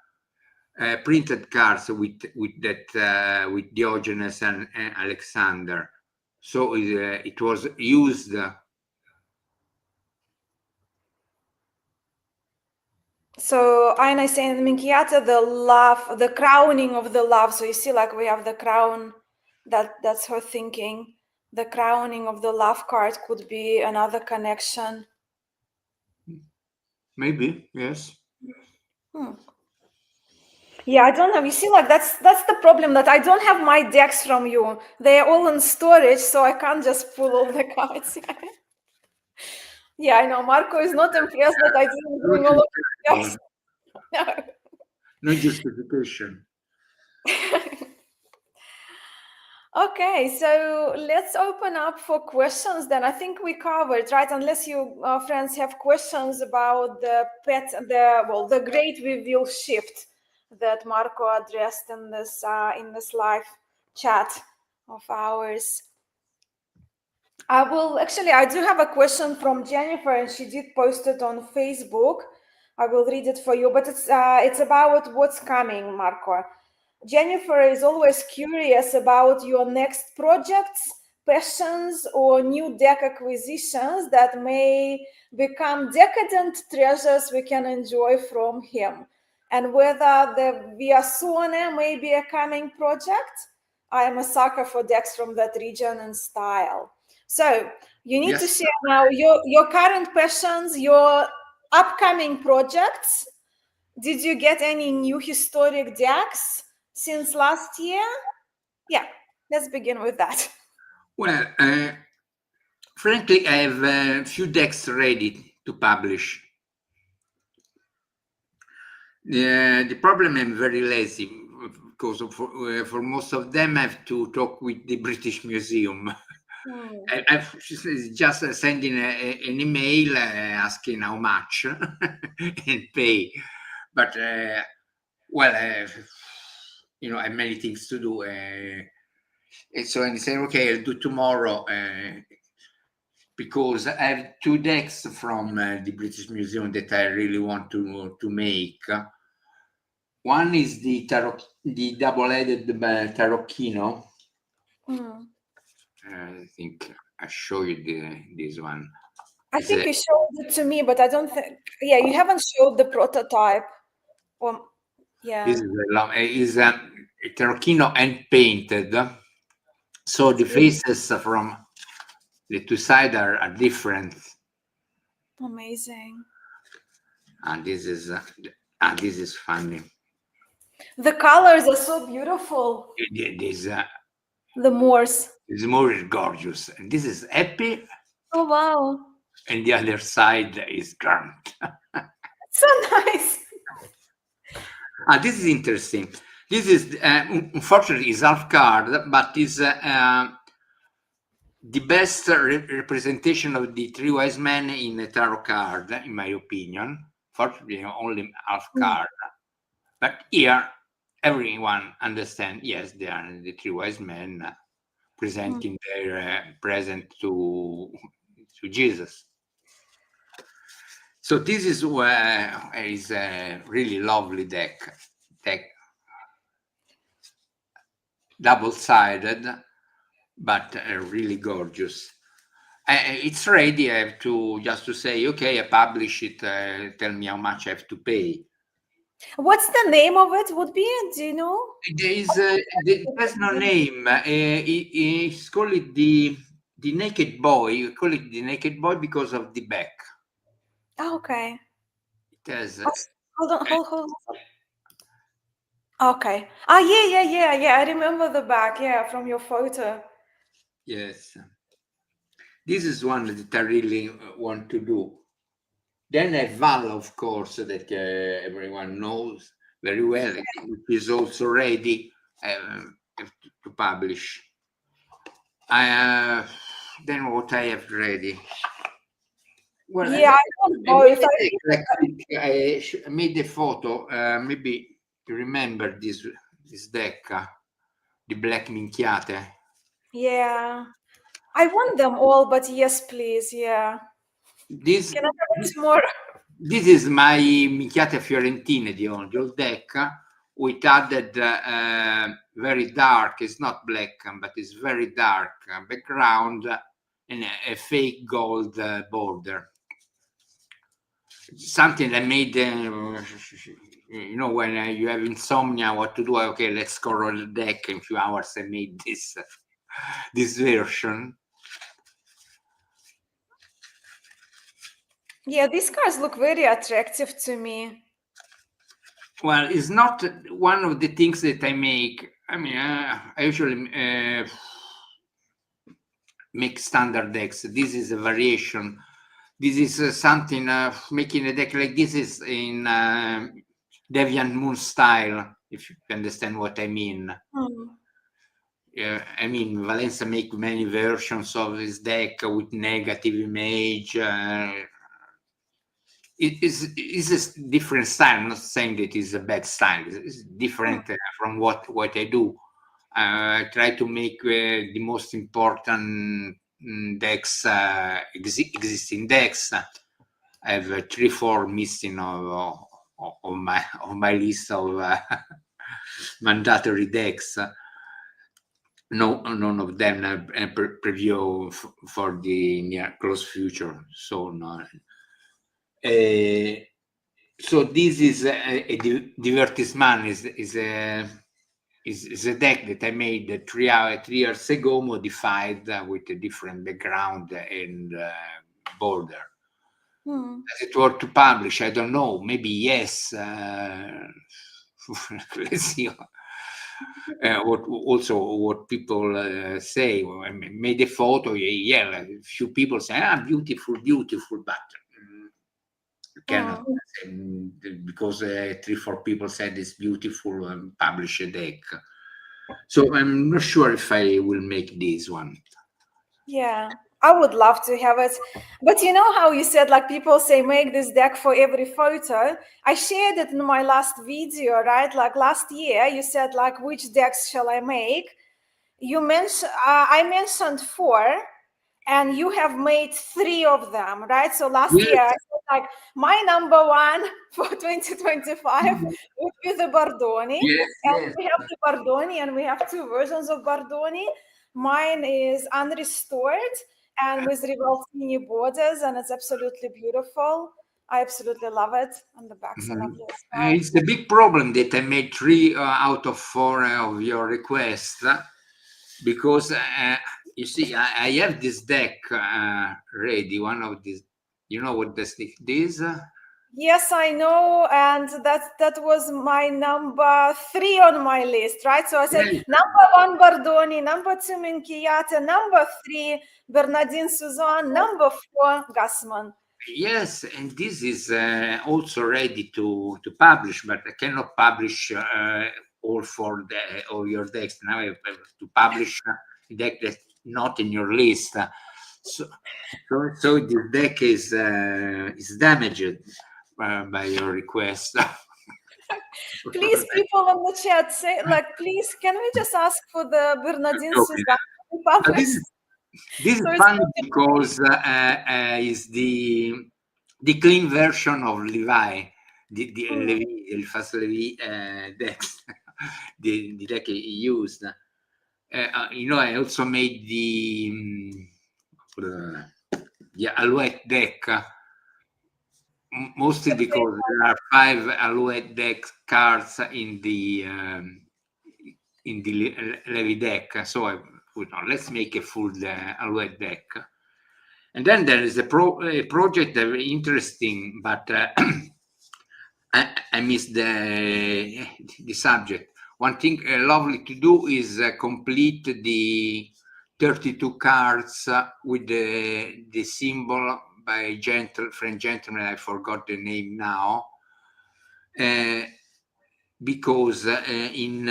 printed cards with that with Diogenes and Alexander. So it was used. So Aina is saying in Minchiata, the crowning of the love. So you see, like we have the crown. That's her thinking. The crowning of the love card could be another connection. Maybe, yes. Yeah, I don't know. You see, like that's the problem, that I don't have my decks from you. They are all in storage, so I can't just pull all the cards. Yeah, I know. Marco is not impressed that I didn't bring all of the decks. No justification. Okay, so let's open up for questions then. I think we covered, right? Unless you friends have questions about the Great Vieville Shift that Marco addressed in this live chat of ours. I do have a question from Jennifer, and she did post it on Facebook. I will read it for you, but it's about what's coming, Marco. Jennifer is always curious about your next projects, passions, or new deck acquisitions that may become decadent treasures we can enjoy from him. And whether the Via Suone may be a coming project. I am a sucker for decks from that region and style. So you need to share now your current passions, your upcoming projects. Did you get any new historic decks since last year? Yeah, let's begin with that. Well, frankly, I have a few decks ready to publish. The problem, I'm very lazy because for most of them I have to talk with the British Museum. I've just sending an email asking how much and pay, but I have many things to do, and so I say, okay, I'll do tomorrow, because I have two decks from the British Museum that I really want to make. One is the double-headed tarocchino. I think I show you this one. I think you showed it to me, but I don't think. Yeah, you haven't showed the prototype. This is a tarocchino and painted, so the faces from the two sides are different. Amazing. And this is funny. The colors are so beautiful. The Moors. This Moor is gorgeous, and this is happy. Oh wow! And the other side is Grant. So nice. This is interesting. This is unfortunately is half card, but is the best representation of the three wise men in a tarot card, in my opinion. Fortunately, only half card, but here everyone understands. Yes, they are the three wise men presenting their present to Jesus. So this is where is a really lovely deck, double-sided, but really gorgeous. It's ready. I have to just say, okay, I publish it. Tell me how much I have to pay. What's the name of it? Would be? Do you know? There's no name. It's called it the Naked Boy. You call it the Naked Boy because of the back. Oh, okay. It has. Hold on. Okay. Yeah. I remember the back. Yeah, from your photo. Yes. This is one that I really want to do. Then a Val, of course, that everyone knows very well, which is also ready to publish. Then what I have ready? Well, yeah, I don't know if I made a photo. Maybe you remember this deck, the Black Minchiate. Yeah, I want them all, but yes, please. Yeah. Can I have it more? This is my Minchiate Fiorentine, the old deck, with added very dark, it's not black, but it's very dark background and a fake gold border. Something that made, when you have insomnia, what to do? Okay, let's color the deck. In a few hours, I made this version. Yeah, these cars look very attractive to me. Well, it's not one of the things that I make. I mean, I usually make standard decks. This is a variation. This is something, making a deck like this is in Deviant Moon style, if you understand what I mean. I mean, Valenza make many versions of his deck with negative image. It is a different style. I'm not saying that it's a bad style. It's different from what I do. I try to make the most important decks, existing decks. I have 3-4 missing of my list of mandatory decks. No, none of them preview for the near close future. So no. So this is a divertissement. Is a deck that I made 3 years ago, modified with a different background and border. As it were to publish, I don't know. Maybe yes. Let's see. What people say. I made a photo. Yeah, a few people say, beautiful, but cannot say, because 3-4 people said it's beautiful and publish a deck. So I'm not sure if I will make this one. Yeah, I would love to have it. But you know how you said, like, people say make this deck for every photo? I shared it in my last video, right? Like last year, you said, like, which decks shall I make? You mentioned, I mentioned 4, and you have made 3 of them, right? So last year, I said, like, my number 1 for 2025 would be the Bardoni. Yes. We have the Bardoni, and we have 2 versions of Bardoni. Mine is unrestored and with Rivaltini borders, and it's absolutely beautiful. I absolutely love it. And the backs are lovely as well. It's a big problem that I made 3 out of 4 of your requests, because you see, I have this deck ready. One of these, you know what this is? Yes, I know, and that was my number 3 on my list, right? So I said number 1 Bardoni, number 2 Minchiata, number 3 Bernardine Suzanne, number 4 Gassman. Yes, and this is also ready to publish, but I cannot publish all your decks. Now I have to publish a deck that's not in your list. So the deck is damaged by your request. Please, people in the chat, say, like, please, can we just ask for the Bernardine Suzanne to be published? This is funny because is the clean version of Levi, the Levi, Eliphas Levi decks, the deck he used. You know, I also made the Alouette deck, mostly because there are 5 Alouette deck cards in the Levi deck. So let's make a full Alouette deck. And then there is a project that very interesting, but I missed the subject. One thing lovely to do is complete the 32 cards with the symbol by French gentleman. I forgot the name now, because in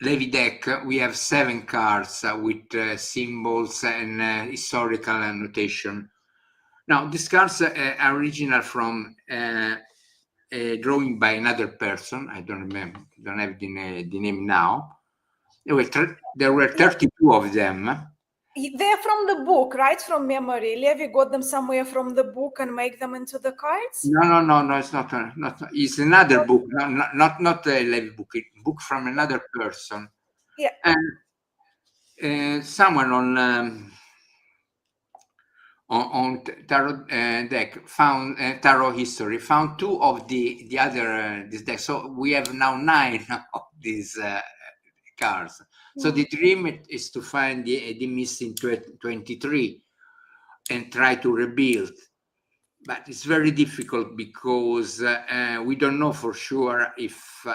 Levi deck we have 7 cards with symbols and historical annotation. Now these cards are original from a drawing by another person. I don't remember, don't have the name now. There were 32 of them. They're from the book, right? From memory. Levi got them somewhere from the book and make them into the cards? No, it's not. It's another book, not a Levi book. A book from another person. Yeah. And someone on tarot deck found tarot history, found 2 of the other this deck. So we have now 9 of these cards. So the dream is to find the missing 23 and try to rebuild. But it's very difficult because we don't know for sure if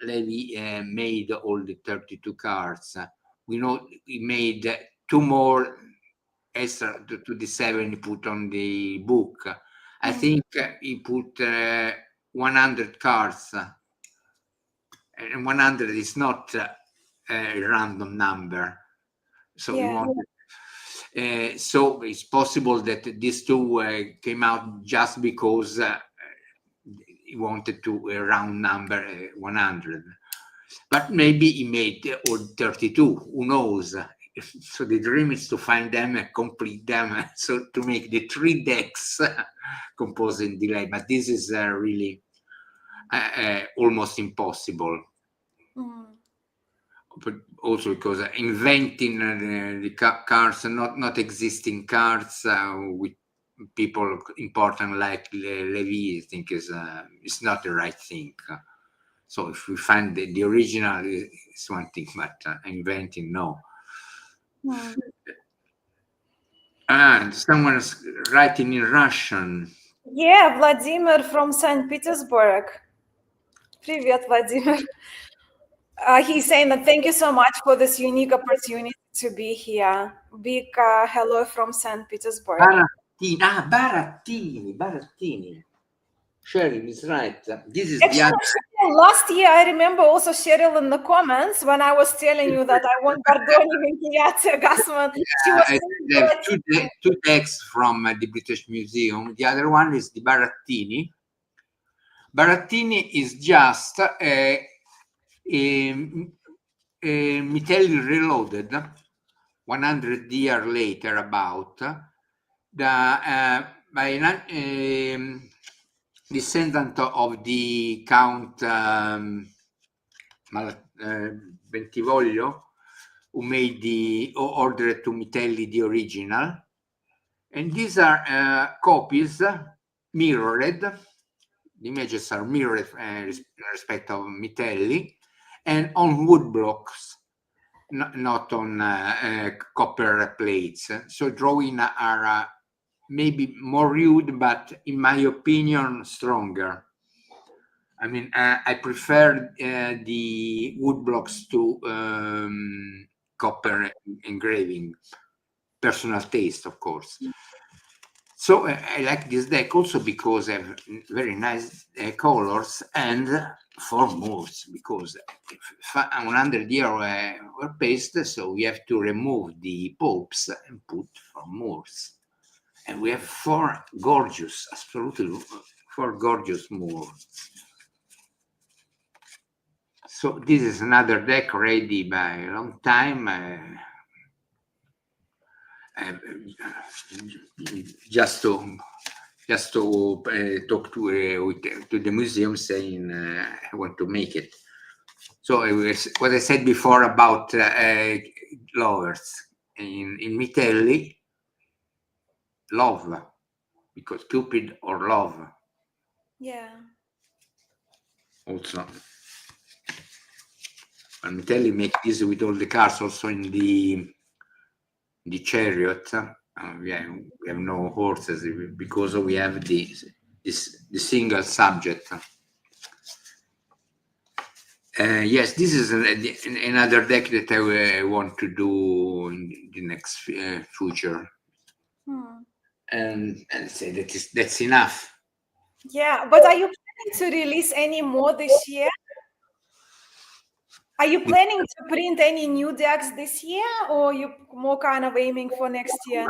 Levi made all the 32 cards. We know he made 2 more extra to the 7 he put on the book. I think he put 100 cards, and 100 is not a random number. So Yeah. you want. So it's possible that these two came out just because he wanted to a round number 100, but maybe he made or 32. Who knows? So the dream is to find them and complete them. So to make the 3 decks composing delay, but this is really almost impossible. But also because inventing the cards, not existing cards with people important like Levi, I think is not the right thing. So if we find the original, it's one thing, but inventing, no. And someone's writing in Russian. Yeah, Vladimir from St. Petersburg. Привет, Vladimir. He's saying that thank you so much for this unique opportunity to be here. Big hello from St. Petersburg. Barattini. Cheryl is right. This is Actually, last year I remember also Cheryl in the comments when I was telling you that I want Bardoni and Chiazza Gassman. She was there are two decks from the British Museum. The other one is the Barattini. Barattini is just a Mitelli reloaded 100 years later about by descendant of the Count Bentivoglio, who made the order to Mitelli the original, and these are copies mirrored. The images are mirrored in respect of Mitelli, and on wood blocks, not on copper plates. So drawing are maybe more rude, but in my opinion, stronger. I mean, I prefer the wood blocks to copper engraving. Personal taste, of course. So I like this deck also because I have very nice colors and 4 moves, because 100 years were pasted, so we have to remove the popes and put 4 moves. And we have 4 gorgeous, absolutely 4 gorgeous moves. So this is another deck ready by a long time. Just to talk to the museum, saying I want to make it. So what I said before about lovers in Mitelli, love, because Cupid or love. Yeah. Also, and Mitelli make this with all the cars, also in the chariot. We have no horses because we have the single subject. Yes, this is another deck that I want to do in the next future. And say that's enough. Yeah, but are you planning to release any more this year? Are you planning to print any new decks this year, or you more kind of aiming for next year?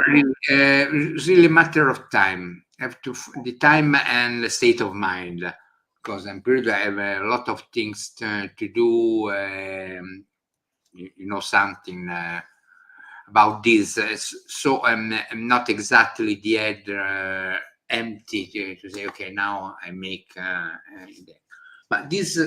Really a matter of time. Have to the time and the state of mind, because I'm pretty. I have a lot of things to do. Something about this. So I'm not exactly the head empty to say, okay, now I make but these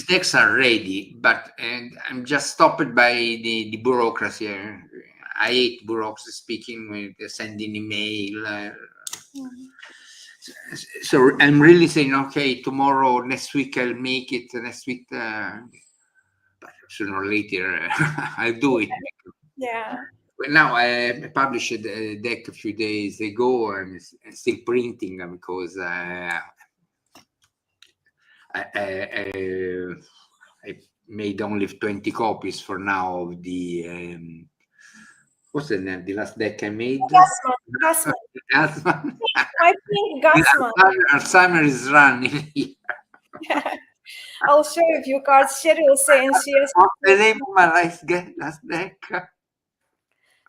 decks are ready, but I'm just stopped by the bureaucracy. I hate bureaucracy, speaking with sending email. So I'm really saying, okay, tomorrow, next week I'll make it. Next week, but sooner or later I'll do it. Yeah. Well, now I published a deck a few days ago. I'm still printing because I made only 20 copies for now of the what's the name? The last deck I made. Gassman. Gassman. I think Gassman. Alzheimer is running here. I'll show you a few cards. Cheryl saying she has. What's the name of my last deck?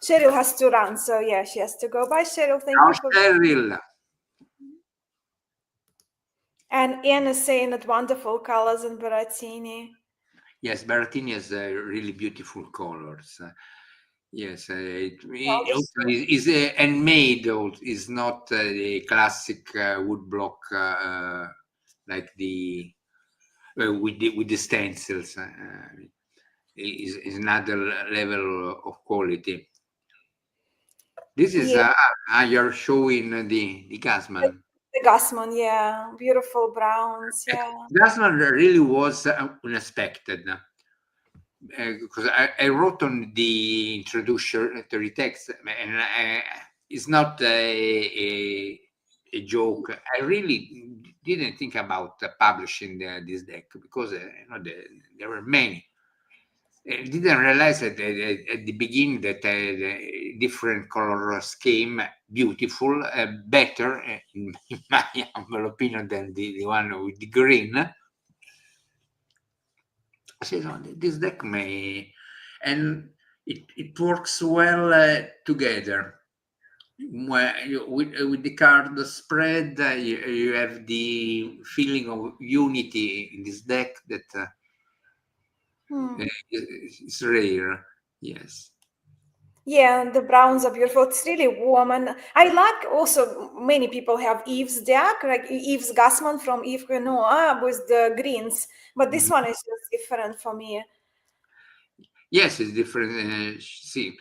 Cheryl has to run, so yeah, she has to go. Bye, Cheryl. Thank Oh, you for. Cheryl. And Ian is saying that wonderful colors in Barattini. Yes, Barattini has really beautiful colors. Yes, it Also, is handmade. Is not a classic wood block like the with the stencils. Is another level of quality. This is yeah, you're showing the Gassman. the Gassman, yeah, beautiful browns, yeah. Gassman really was unexpected. Because I wrote on the introductory text, and it's not a joke. I really didn't think about publishing this deck because there were many. I didn't realize at the beginning that the different color scheme beautiful, better in my humble opinion than the one with the green. So this deck may, and it works well together. With the card spread, you have the feeling of unity in this deck that is rare. Yes. Yeah, the browns are beautiful. It's really warm, and I like also many people have Eve's deck, like Eve's Gassman from Yves Renoir with the greens, but this one is just different for me. Yes, it's different. See,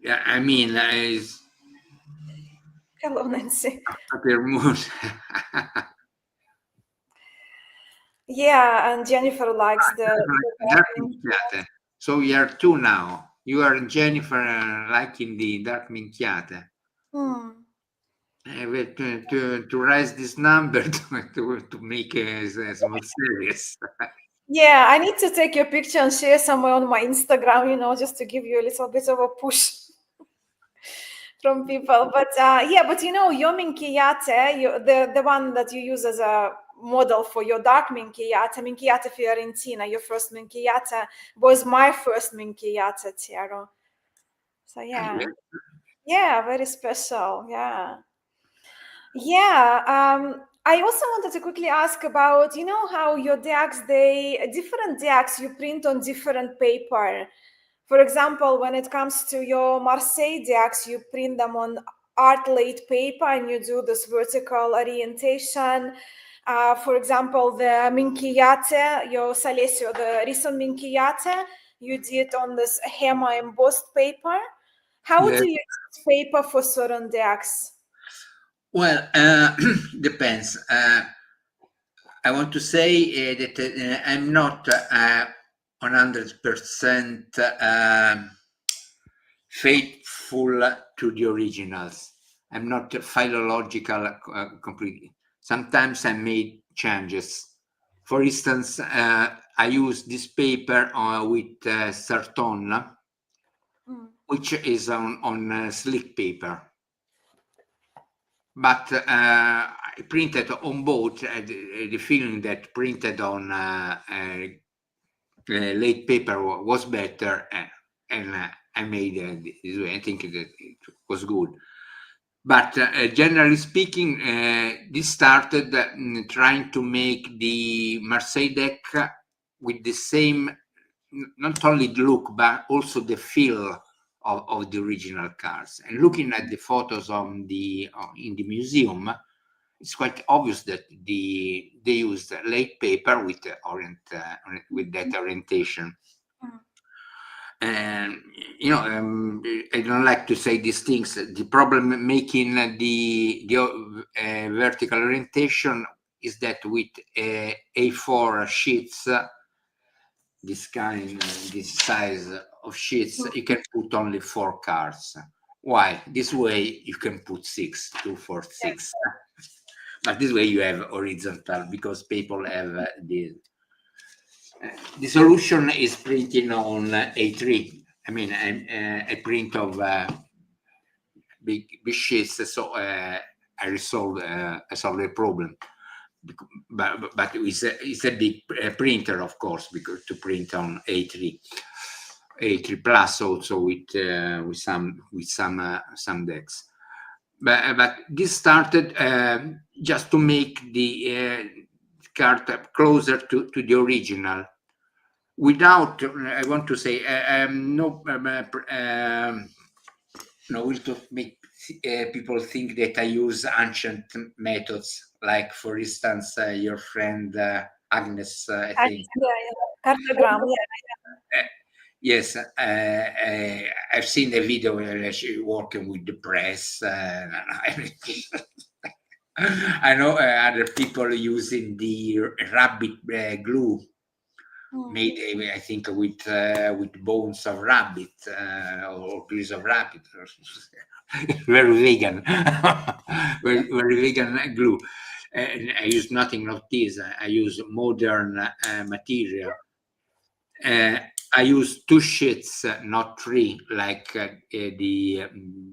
yeah, I mean, it's Hello, Nancy. mood. Yeah, and Jennifer likes the Dark Minchiate. So you are two now. You are Jennifer liking the Dark Minchiate. To raise this number to make a small series. Yeah, I need to take your picture and share somewhere on my Instagram, just to give you a little bit of a push from people. But yeah, but your Minchiate, the one that you use as a model for your dark Minchiate Fiorentina, your first Minchiate was my first Minchiate, Tiero. So yeah, very special. Yeah. Yeah, I also wanted to quickly ask about, how your decks, different decks you print on different paper. For example, when it comes to your Marseille decks, you print them on art late paper and you do this vertical orientation. For example, the Minchiate, your Salesio, the recent Minchiate, you did on this hammer embossed paper. How Yes. do you use paper for certain decks? Well, depends. I want to say that I'm not 100% faithful to the originals. I'm not philological completely. Sometimes I made changes. For instance, I use this paper with Sarton, which is on slick paper. But I printed on both. The feeling that printed on late paper was better, and I made this way. I think that it was good. But generally speaking, this started trying to make the Marseille deck with the same, not only the look, but also the feel of the original cards. And looking at the photos in the museum, it's quite obvious that they used late paper with with that orientation. And I don't like to say these things. The problem making the vertical orientation is that with A4 sheets, this size of sheets, you can put only 4 cards. Why? This way you can put 6, 2, 4, 6. But this way you have horizontal, because people have the solution is printing on A3. I mean, a print of big sheets, so I solved the problem. but it's a big printer, of course, because to print on A3 plus also with some decks. But this started just to make the card closer to the original, without, I want to say, will to make people think that I use ancient methods, like, for instance, your friend Agnes, I think. Cartogram, Yes, I've seen the video where she working with the press. I know other people using the rabbit glue made, I think, with bones of rabbit or grease of rabbit. Very vegan, very vegan glue. I use nothing of this. I use modern material. I use 2 sheets, not 3, like the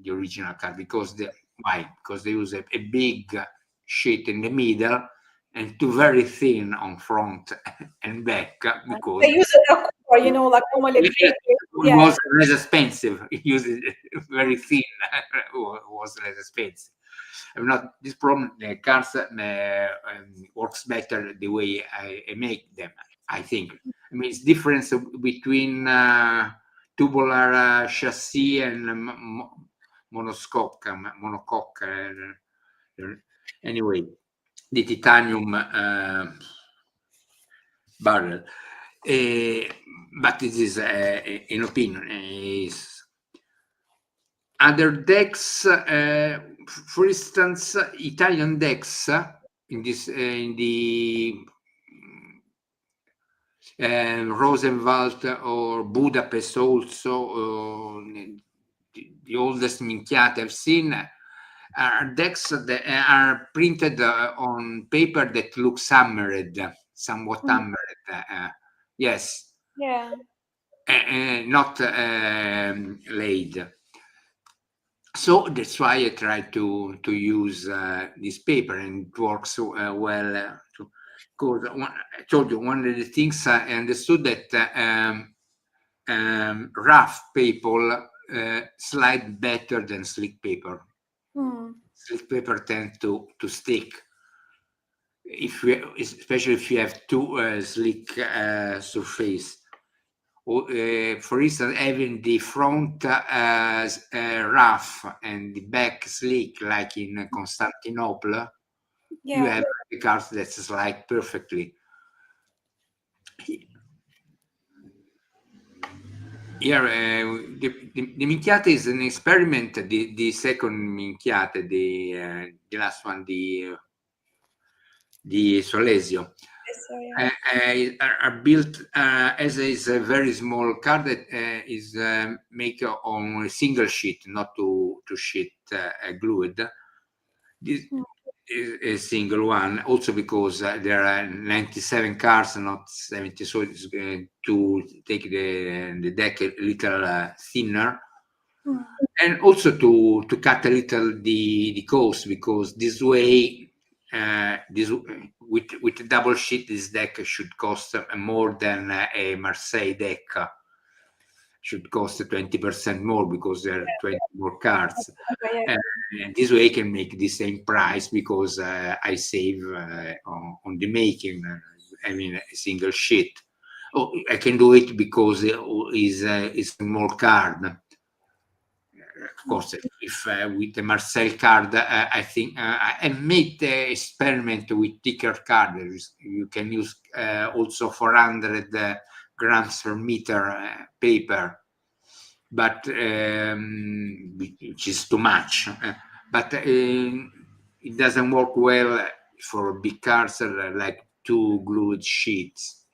original card, because why? Because they use a big sheet in the middle and 2 very thin on front and back, because they use it, like normally. it was less expensive. Use it very thin was less expensive. I'm not this problem. The cards works better the way I make them, I think. I mean, it's difference between tubular chassis and monocoque. Anyway, the titanium barrel. But this is an opinion. Other decks, for instance, Italian decks in the Rosenwald or Budapest also, the oldest minchiate I've seen, are decks that are printed on paper that looks hammered, somewhat hammered. Yes. Yeah. Not laid. So that's why I try to use this paper, and it works well. Because I told you, one of the things I understood that rough paper slide better than slick paper. Slick paper tends to stick. Especially if you have too slick surface. For instance, having the front rough and the back slick, like in Constantinople, you have the cards that slide perfectly. Here, the minchiate is an experiment. The second minchiate, the last one, the Solesio, are built as is a very small card that is made on a single sheet, not two sheet glued. This is a single one, also because there are 97 cards, not 70, so it's to take the deck a little thinner, and also to cut a little the cost, because this way, with a double sheet, this deck should cost more than a Marseille deck. Should cost 20% more, because there are 20 more cards. And this way I can make the same price, because I save on the making. I mean, a single sheet. Oh, I can do it because it's a small card. Of course, if with the Marseille card, I think I made the experiment with thicker cards. You can use also 400 grams per meter paper, but which is too much. But it doesn't work well for big cards like 2 glued sheets.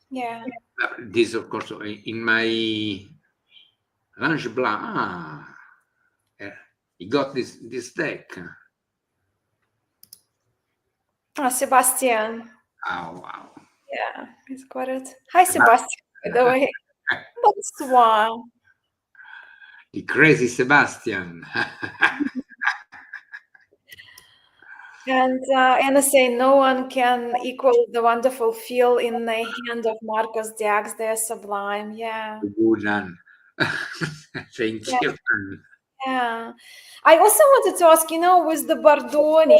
Yeah. This, of course, in my Lange Blanc. He got this deck. Sebastian. Oh, wow. Yeah, he's got it. Hi, Sebastian, by the way. What's one? The crazy Sebastian. And Anna saying no one can equal the wonderful feel in the hand of Marco's dags. They're sublime. Yeah. Good one. Thank Yeah. you. Yeah. I also wanted to ask, with the Bardoni,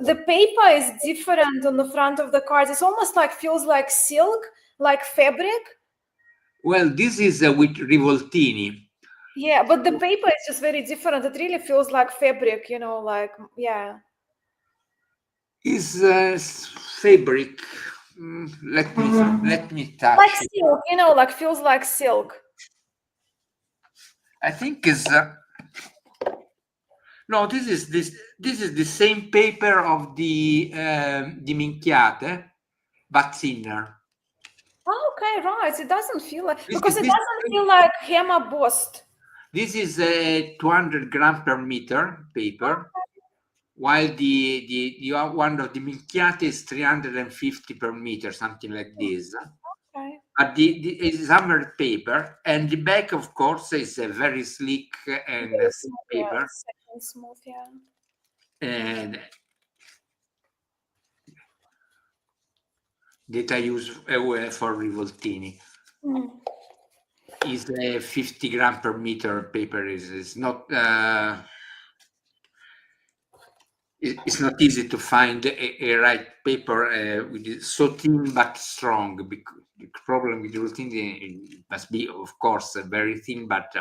the paper is different on the front of the cards. It's almost like feels like silk, like fabric. Well, this is with Rivoltini. Yeah, but the paper is just very different. It really feels like fabric, yeah. Is fabric. Let me touch Like it. silk, like feels like silk. I think is no. This is the same paper of the Minchiate, but thinner. Oh, okay, right. It doesn't feel like This because is it this. doesn't feel like Hema Bost. This is 200 gram per meter paper, while the one of the Minchiate is 350 per meter, something like this. Okay. But it's hammered paper, and the back, of course, is a very slick and Very thick smooth, yeah. paper. Second smooth, yeah. And that I use for Rivoltini. Mm. Is a 50 gram per meter paper. Is not it's not easy to find a right paper with so thin but strong. Because the problem with Rivoltini, it must be, of course, very thin, but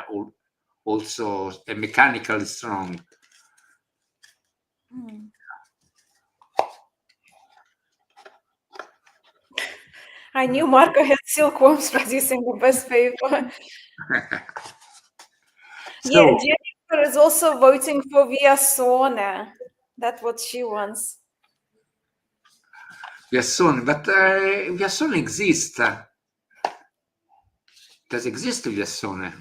also mechanically strong. Mm. I knew Marco had silkworms producing the best paper. Yeah, So Jennifer is also voting for Viasone. That's what she wants. Viassone, but Viassone exists. Does exist Viassone?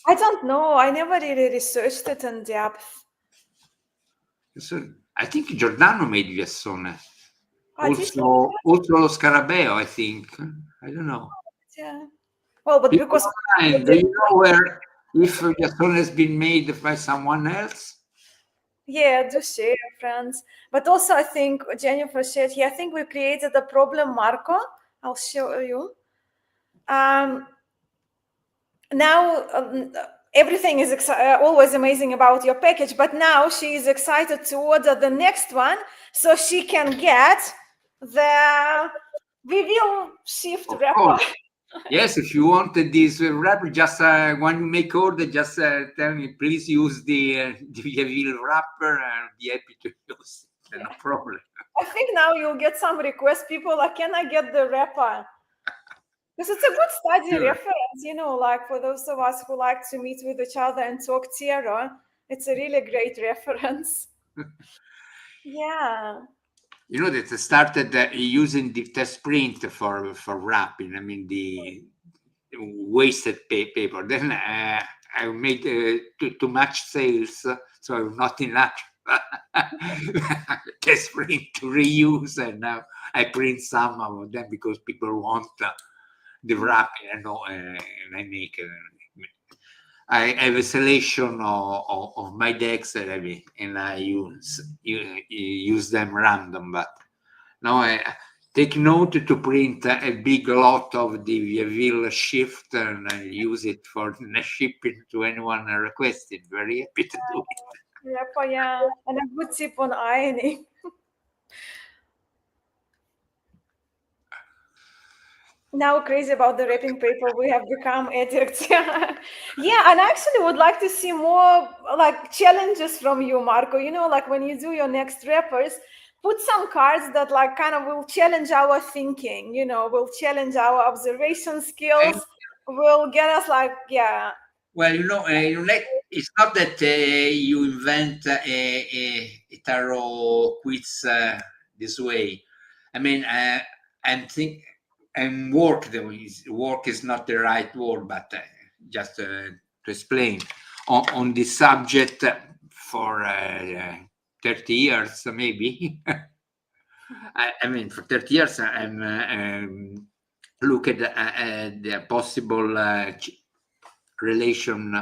I don't know. I never really researched it in depth. I think Giordano made Viassone. Did he? Also lo Scarabeo, I think. I don't know. Yeah. Well, but People because online, do you know where if Viassone has been made by someone else? yeah, do share, friends. But also, I think Jennifer shared here. I think we created a problem, Marco. I'll show you. Now everything is always amazing about your package, but now she is excited to order the next one so she can get the Vieville Shift Of wrapper. course. Yes, if you wanted this wrapper, just when you make order, just tell me, please use the Vieville wrapper, and I'll be happy to use it. No problem. I think now you'll get some requests. People like, can I get the wrapper? Because it's a good study Sure. reference, like for those of us who like to meet with each other and talk theater, it's a really great reference. Yeah. You know that I started using the test print for wrapping. I mean the wasted paper. Then I made too much sales, so not enough test print to reuse, and now I print some of them because people want the wrapping. I know, and I make. I have a selection of my decks, and I use them random. But now I take note to print a big lot of the Vieville Shift, and I use it for shipping to anyone requested. Very happy to do it. Yeah, and a good tip on ironing. Now crazy about the wrapping paper, we have become addicts. Yeah, and I actually would like to see more like challenges from you, Marco. Like when you do your next wrappers, put some cards that like kind of will challenge our thinking. Will challenge our observation skills. Will get us like, yeah. Well, it's not that you invent a tarot quiz this way. I mean, and work is not the right word, but just to explain on this subject for 30 years, maybe. I mean, for 30 years, I'm look at the possible relation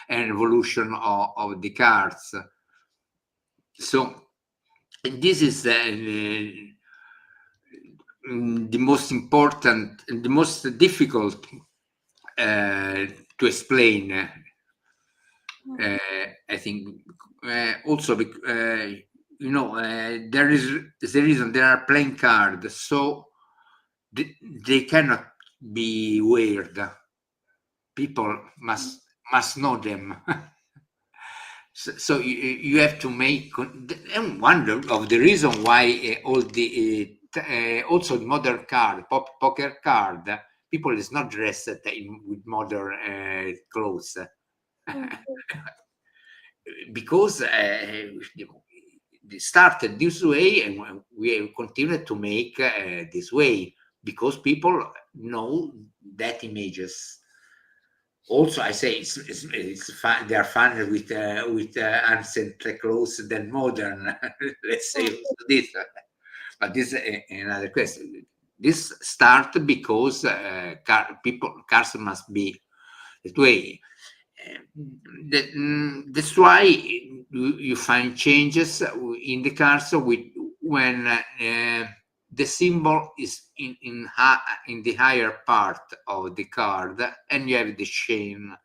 and evolution of the cards. So And this is the most important and the most difficult to explain. I think also there is the reason there are playing cards, so they cannot be weird. People must know them. So you have to make, and one of the reason why all the also modern card, poker card, people is not dressed with modern clothes. Because they started this way, and we continue to make this way because people know that images. Also, I say it's fun. They are fun with ancient clothes than modern. Let's say this, but this is another question. This start because cars must be that way. That's why you find changes in the cards when the symbol is in the higher part of the card, and you have the chain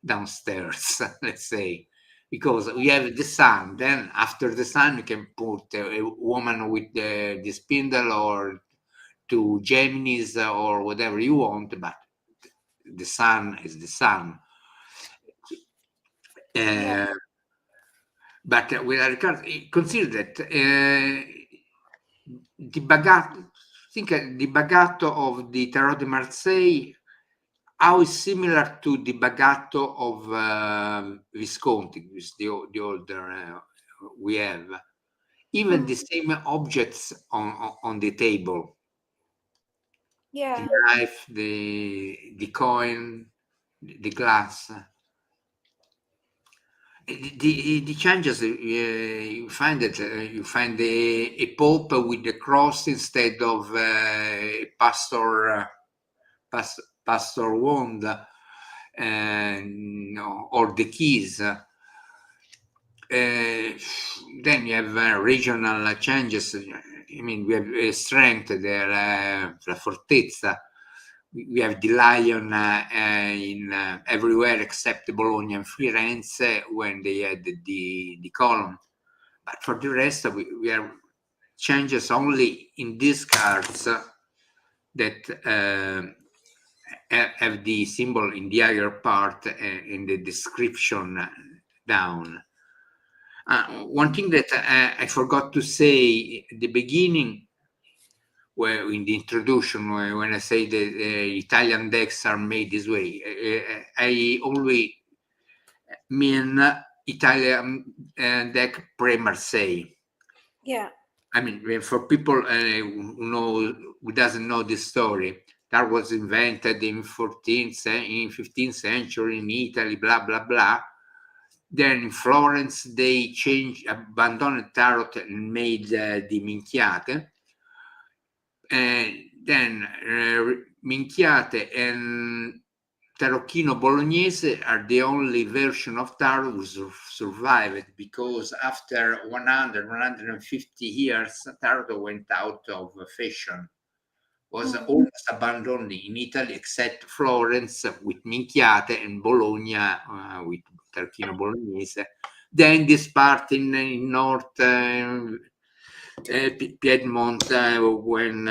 downstairs. Let's say, because we have the sun. Then after the sun, you can put a woman with the spindle or two Geminis or whatever you want, but the sun is the sun. But with regard, consider that the bagatto, the bagatto of the Tarot de Marseille, how is similar to the bagatto of Visconti, which is the older we have. Even the same objects on the table. Yeah. The knife, the coin, the glass. The changes you find that you find a pope with the cross instead of a pastor wand, or the keys. Then you have regional changes. I mean, we have strength there, la fortezza. We have the lion in everywhere except Bologna and Firenze when they had the column. But for the rest, we have changes only in these cards that have the symbol in the higher part in the description down. One thing that I forgot to say at the beginning, where in the introduction, when I say that Italian decks are made this way, I always mean Italian deck pre-Marseille. Yeah. I mean, for people who doesn't know this story, that was invented in 15th century in Italy, blah blah blah. Then in Florence they abandoned tarot and made the minchiate. Then minchiate and tarocchino bolognese are the only version of tarot who survived, because after 150 years, tarot went out of fashion. Was almost abandoned in Italy, except Florence with minchiate and Bologna with tarocchino bolognese. Then this part in North Piedmont, when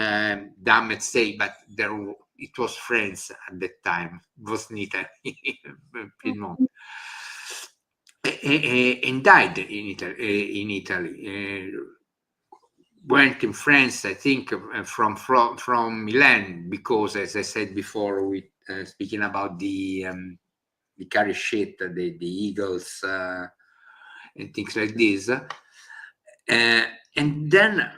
Dammit say, but it was France at that time, it wasn't Italy, Piedmont, and died in Italy. Went in France, I think, from Milan, because, as I said before, we speaking about the carry shit, the eagles and things like this. And then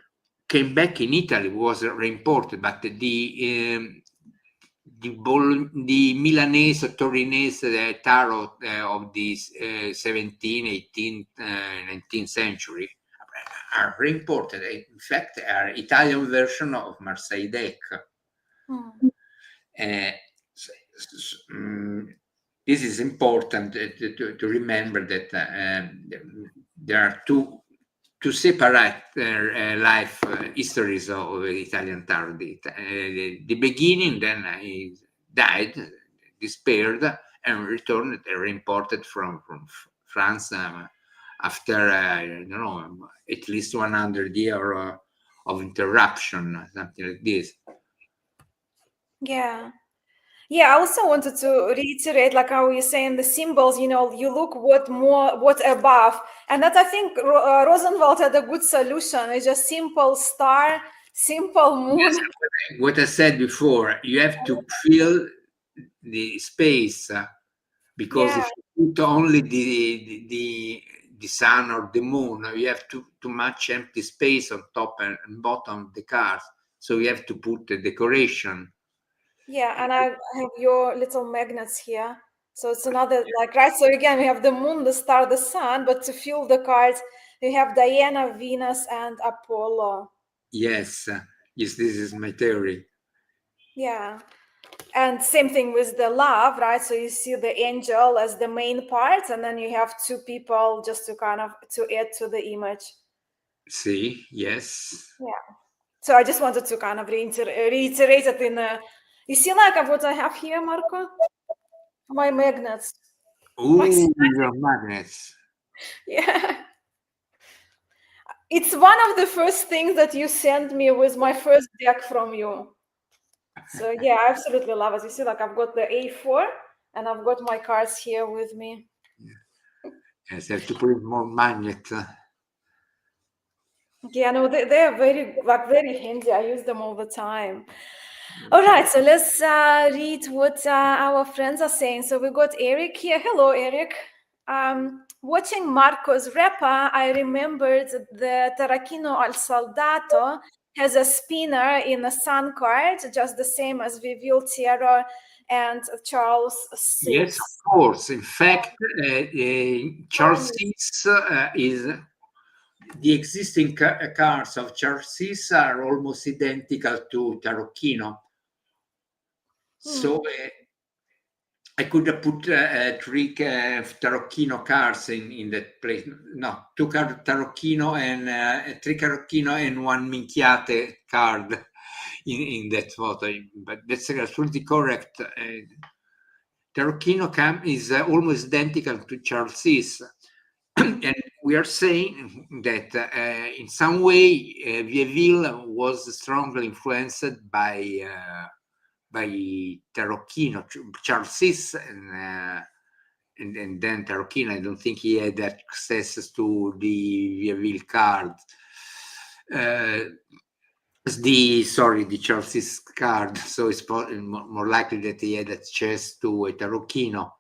came back in Italy, was reimported, but the Milanese, Torinese tarot of the 17th, 18th, 19th century are reimported. In fact, are Italian version of Marseille deck. This is important to remember that there are two to separate life histories of Italian tarot. The beginning, then he died, despaired, and returned, reimported from France after I don't know, at least 100 years of interruption, something like this. Yeah. Yeah, I also wanted to reiterate, like how you're saying the symbols, you know, you look what above. And that I think Rosenwald had a good solution. It's just simple star, simple moon. Yes, what I said before, you have to fill the space because if you put only the sun or the moon, you have too much empty space on top and bottom of the cards. So you have to put the decoration. Yeah, and I have your little magnets here. So it's another, like, right? So again, we have the moon, the star, the sun, but to fill the cards, we have Diana, Venus, and Apollo. Yes, yes, this is my theory. Yeah. And same thing with the love, right? So you see the angel as the main part, and then you have two people just to kind of to add to the image. See, yes. Yeah. So I just wanted to kind of reiterate it in a. You see, like what I have here, Marco? My magnets. Ooh, your magnets. Yeah. It's one of the first things that you sent me with my first deck from you. So yeah, I absolutely love it. You see, like I've got the A4 and I've got my cards here with me. Yes, I have to put more magnet. Yeah, no, they are very handy. I use them all the time. All right, so let's read what our friends are saying. So we got Eric here. Hello, Eric. Watching Marco's rapper, I remembered the Tarachino al Soldato has a spinner in a sun card, just the same as Vieville Terror and Charles VI. Yes, of course. In fact, Charles VI is the existing cards of Charles VI are almost identical to Tarocchino. So I could have put three Tarocchino cards in that place. No, two Tarocchino and three Tarocchino and one Minchiate card in that photo. But that's absolutely correct. Tarocchino is almost identical to Charles VI. And we are saying that in some way Vieville was strongly influenced by Tarocchino, Charles VI, and then Tarocchino. I don't think he had access to the Vieville card. The Charles VI card. So it's more likely that he had access to a Tarocchino,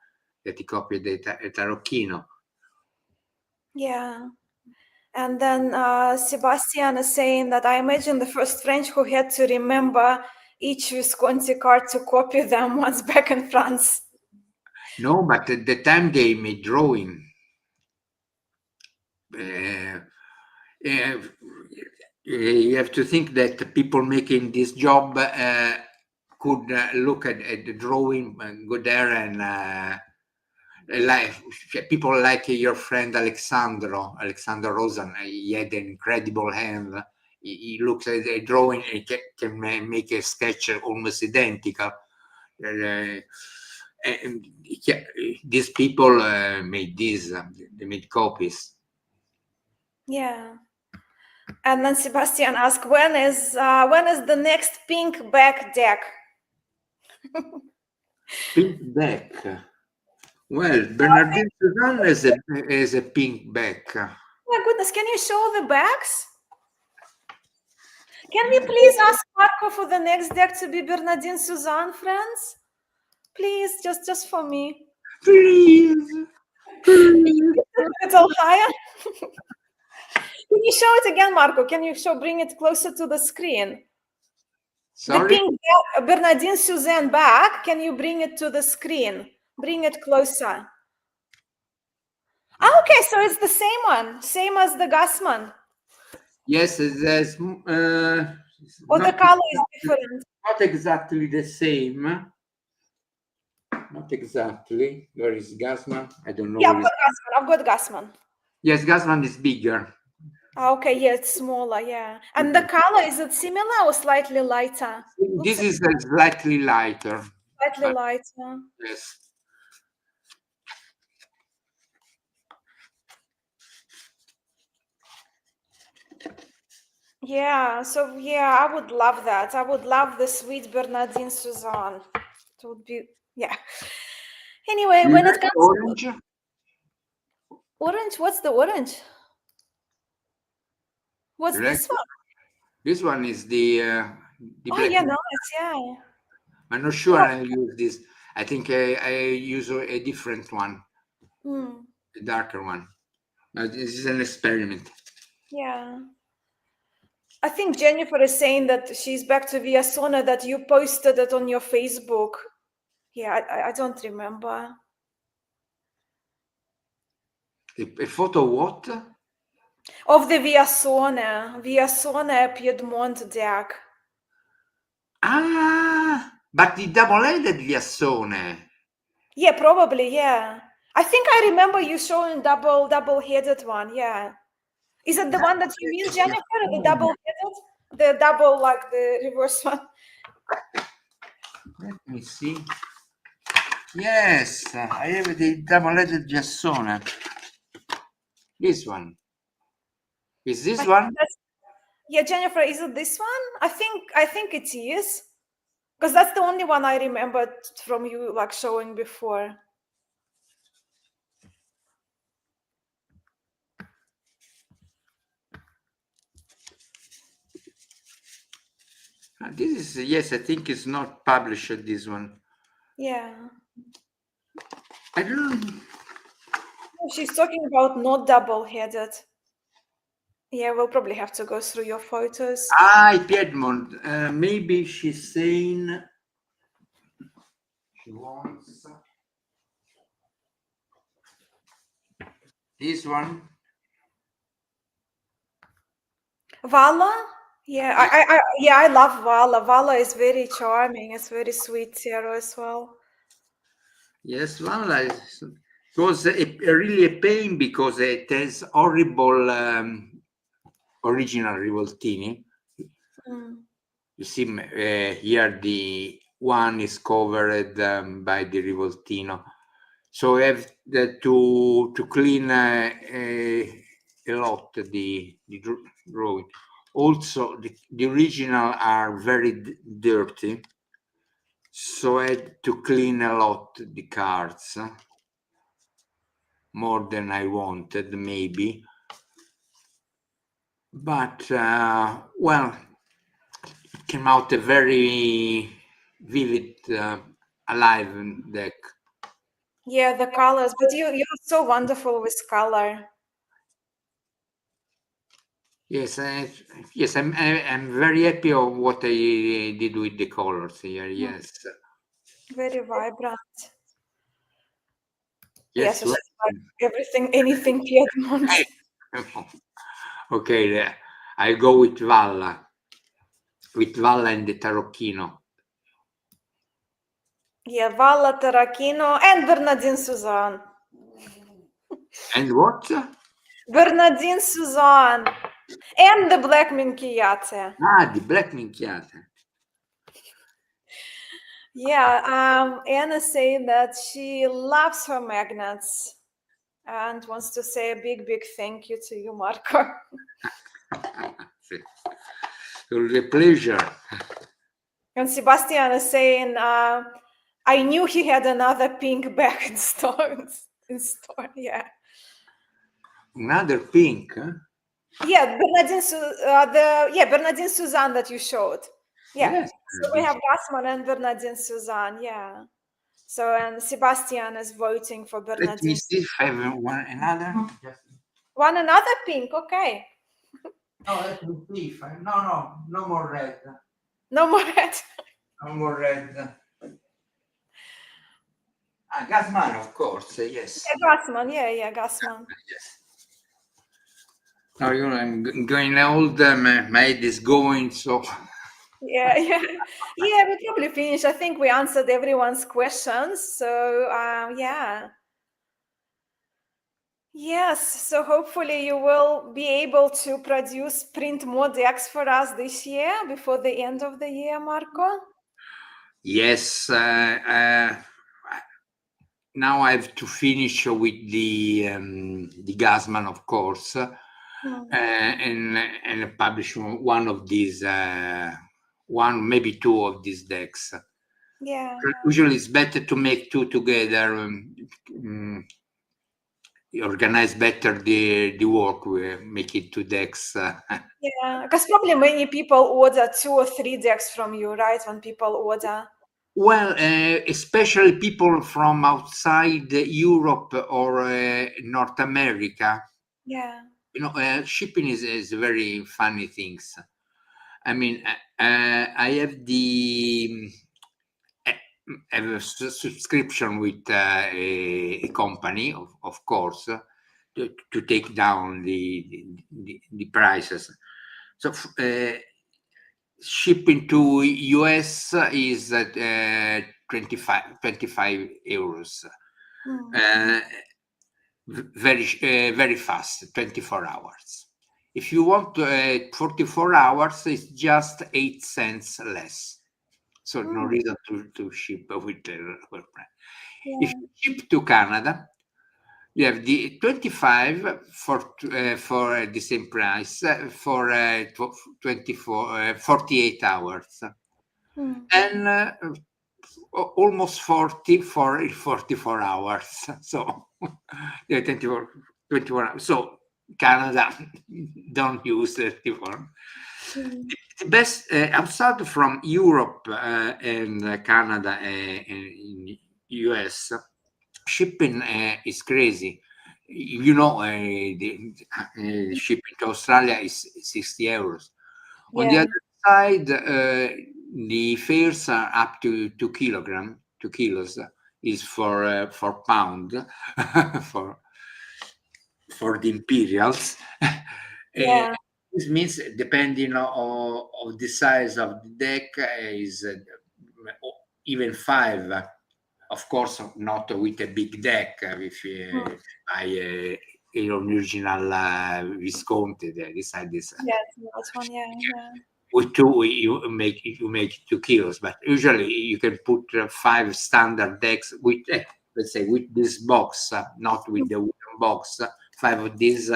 that he copied a Tarocchino. Yeah. And then Sebastian is saying that I imagine the first French who had to remember each Visconti card to copy them once back in France. No, but at the time they made drawing. You have to think that people making this job could look at the drawing and go there and like people like your friend Alexandro Rosen. He had an incredible hand. He looks at a drawing and can make a sketch almost identical. And these people made these. They made copies. Yeah. And then Sebastian asked, when is the next pink back deck? Pink back. Well, Bernardine Suzanne is a pink back. Oh my goodness, can you show the backs? Can we please ask Marco for the next deck to be Bernardine Suzanne, friends? Please, just for me. Please. A little higher. Can you show it again, Marco? Can you bring it closer to the screen? Sorry? The pink Bernardine Suzanne back. Can you bring it to the screen? Bring it closer. Oh, okay, so it's the same one, same as the Gassman. Yes, there's. Or the color is different. Not exactly the same. Not exactly. Where is Gassman? I don't know. Yeah, I've got Gassman. Yes, Gassman is bigger. Okay, yeah, it's smaller, yeah. And the color, is it similar or slightly lighter? This is slightly lighter. Slightly lighter. Yes. Yeah, so yeah, I would love that. I would love the sweet Bernardine Suzanne. It would be, yeah. Anyway, You when like it comes orange? to orange, what's the orange? What's You like this one? this one is the Oh, black. yeah, nice, yeah. I'm not sure Oh, I use this. I think I use a different one, a darker one. This is an experiment. yeah. I think Jennifer is saying that she's back to Via Sona, that you posted it on your Facebook. Yeah, I don't remember. A photo what? Of the Via Sona Piedmont deck. Ah, but the double-headed Viassone. Yeah, probably, yeah. I think I remember you showing double-headed one, yeah. Is it the one that you mean, Jennifer? The double-headed? The double, like the reverse one? Let me see. Yes, I have the double-headed Viassone. This one. Is this one? Yeah, Jennifer, is it this one? I think it is. Because that's the only one I remembered from you like showing before. This is, yes, I think it's not published, this one. Yeah. I don't. She's talking about not double-headed. Yeah, we'll probably have to go through your photos. Piedmont. Maybe she's saying she wants this one. Vala? Yeah, I love Vala. Vala is very charming. It's very sweet tarot as well. Yes, one is, it was really a pain because it has horrible original Rivoltini. You see here the one is covered by the Rivoltino, so I have to clean a lot the drawing. Also, the original are very dirty, so I had to clean a lot the cards, more than I wanted maybe, but well, it came out a very vivid, alive deck. Yeah, the colors, but you're so wonderful with color. Yes, yes, I'm very happy of what I did with the colors here. Yes, Very vibrant. yes. Yes, she's like everything, anything Piedmont. Okay, I'll go with Valla and the Tarocchino. Yeah, Vala Tarachino and Bernardine Suzanne. And what? Bernardine Suzanne. And the Black Minchiate. The Black Minchiate. Yeah, Anna saying that she loves her magnets and wants to say a big, big thank you to you, Marco. It was a pleasure. And Sebastian is saying, I knew he had another pink bag in store. Yeah. Another pink, huh? Yeah, Bernardine Suzanne that you showed. Yeah. Yes. So we have Gassman and Bernardine Suzanne. Yeah. So and Sebastian is voting for Let me Bernardine. see if I have another. One another pink. Okay. No, let me see if no more red. No more red. No more red. Gassman, of course, yes. Yeah, Gassman. Yeah, Gassman. Yes. Now I'm going old. My head is going, so. Yeah. We probably finished. I think we answered everyone's questions. So yeah. Yes, so hopefully you will be able to print more decks for us this year before the end of the year, Marco. Yes, now I have to finish with the Gasman, of course, and publish one of these, one maybe two of these decks. Yeah. Usually, it's better to make two together. Organize better the work. We make it two decks. Yeah, because probably many people order 2 or 3 decks from you, right? When people order. Well, especially people from outside Europe or North America. Yeah. Shipping is very funny things. I mean, I have a subscription with a company, of course, to take down the prices. So shipping to US is at 25 euros. Very fast, 24 hours. If you want 44 hours, it's just 8 cents less. So no reason to ship with the price. If you ship to Canada, you have the 25 for the same price for 48 hours, and almost 40 for 44 hours. So yeah, 24 hours. So Canada don't use 34. The best outside from Europe and Canada and in US, shipping is crazy. The shipping to Australia is 60 euros. On the other side, the fares are up to 2 kilos is for pound for the imperials. This means depending on the size of the deck is even 5. Of course, not with a big deck. If you buy an original Visconti, decide this. Yes, that's one. Yeah. With 2, you make 2 kilos, but usually you can put 5 standard decks with, let's say, with this box, not with the wooden box. 5 of these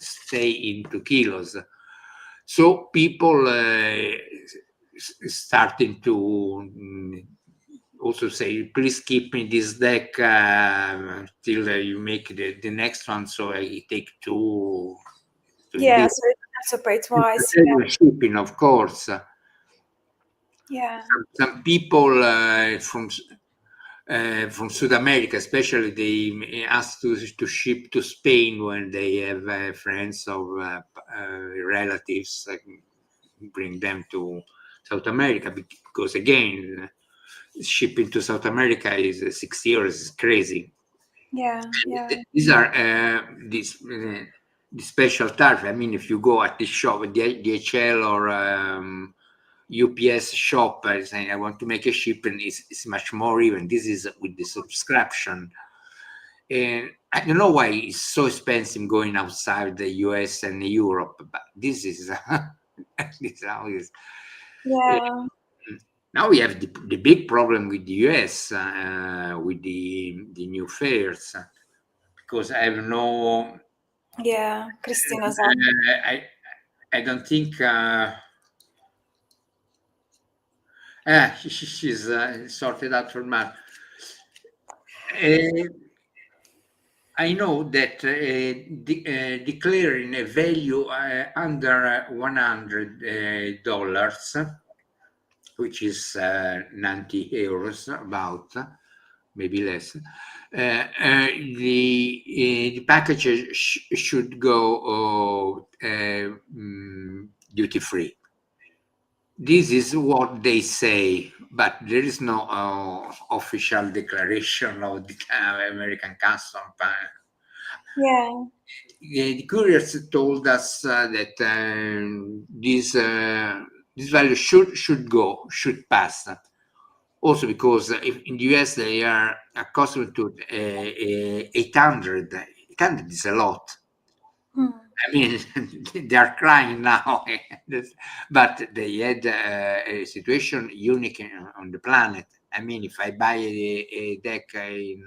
stay in 2 kilos. So people starting to also say, please keep me this deck till you make the next one. So I take 2. Yeah, so you don't have to pay twice. Shipping, of course. Yeah. Some people from South America, especially, they ask to ship to Spain when they have friends or relatives, bring them to South America, because again, shipping to South America is 6 years, is crazy. Yeah. These are the special tariff. I mean, if you go at the shop, DHL or UPS shop, saying I want to make a shipping, is much more even. This is with the subscription. And I don't know why it's so expensive going outside the US and Europe, but this is this how it is. Yeah. Now we have the big problem with the US with the new fares, because I have no. Yeah, Christina's I don't think. She's sorted out for math. I know that declaring a value under $100, which is 90 euros, about, maybe less, the package should go duty free. This is what they say, but there is no official declaration of the American Custom. Yeah. The couriers told us that this value should pass. Also, because in the US they are accustomed to 800. 800 is a lot. Hmm. I mean, they are crying now, but they had a situation unique on the planet. I mean, if I buy a deck in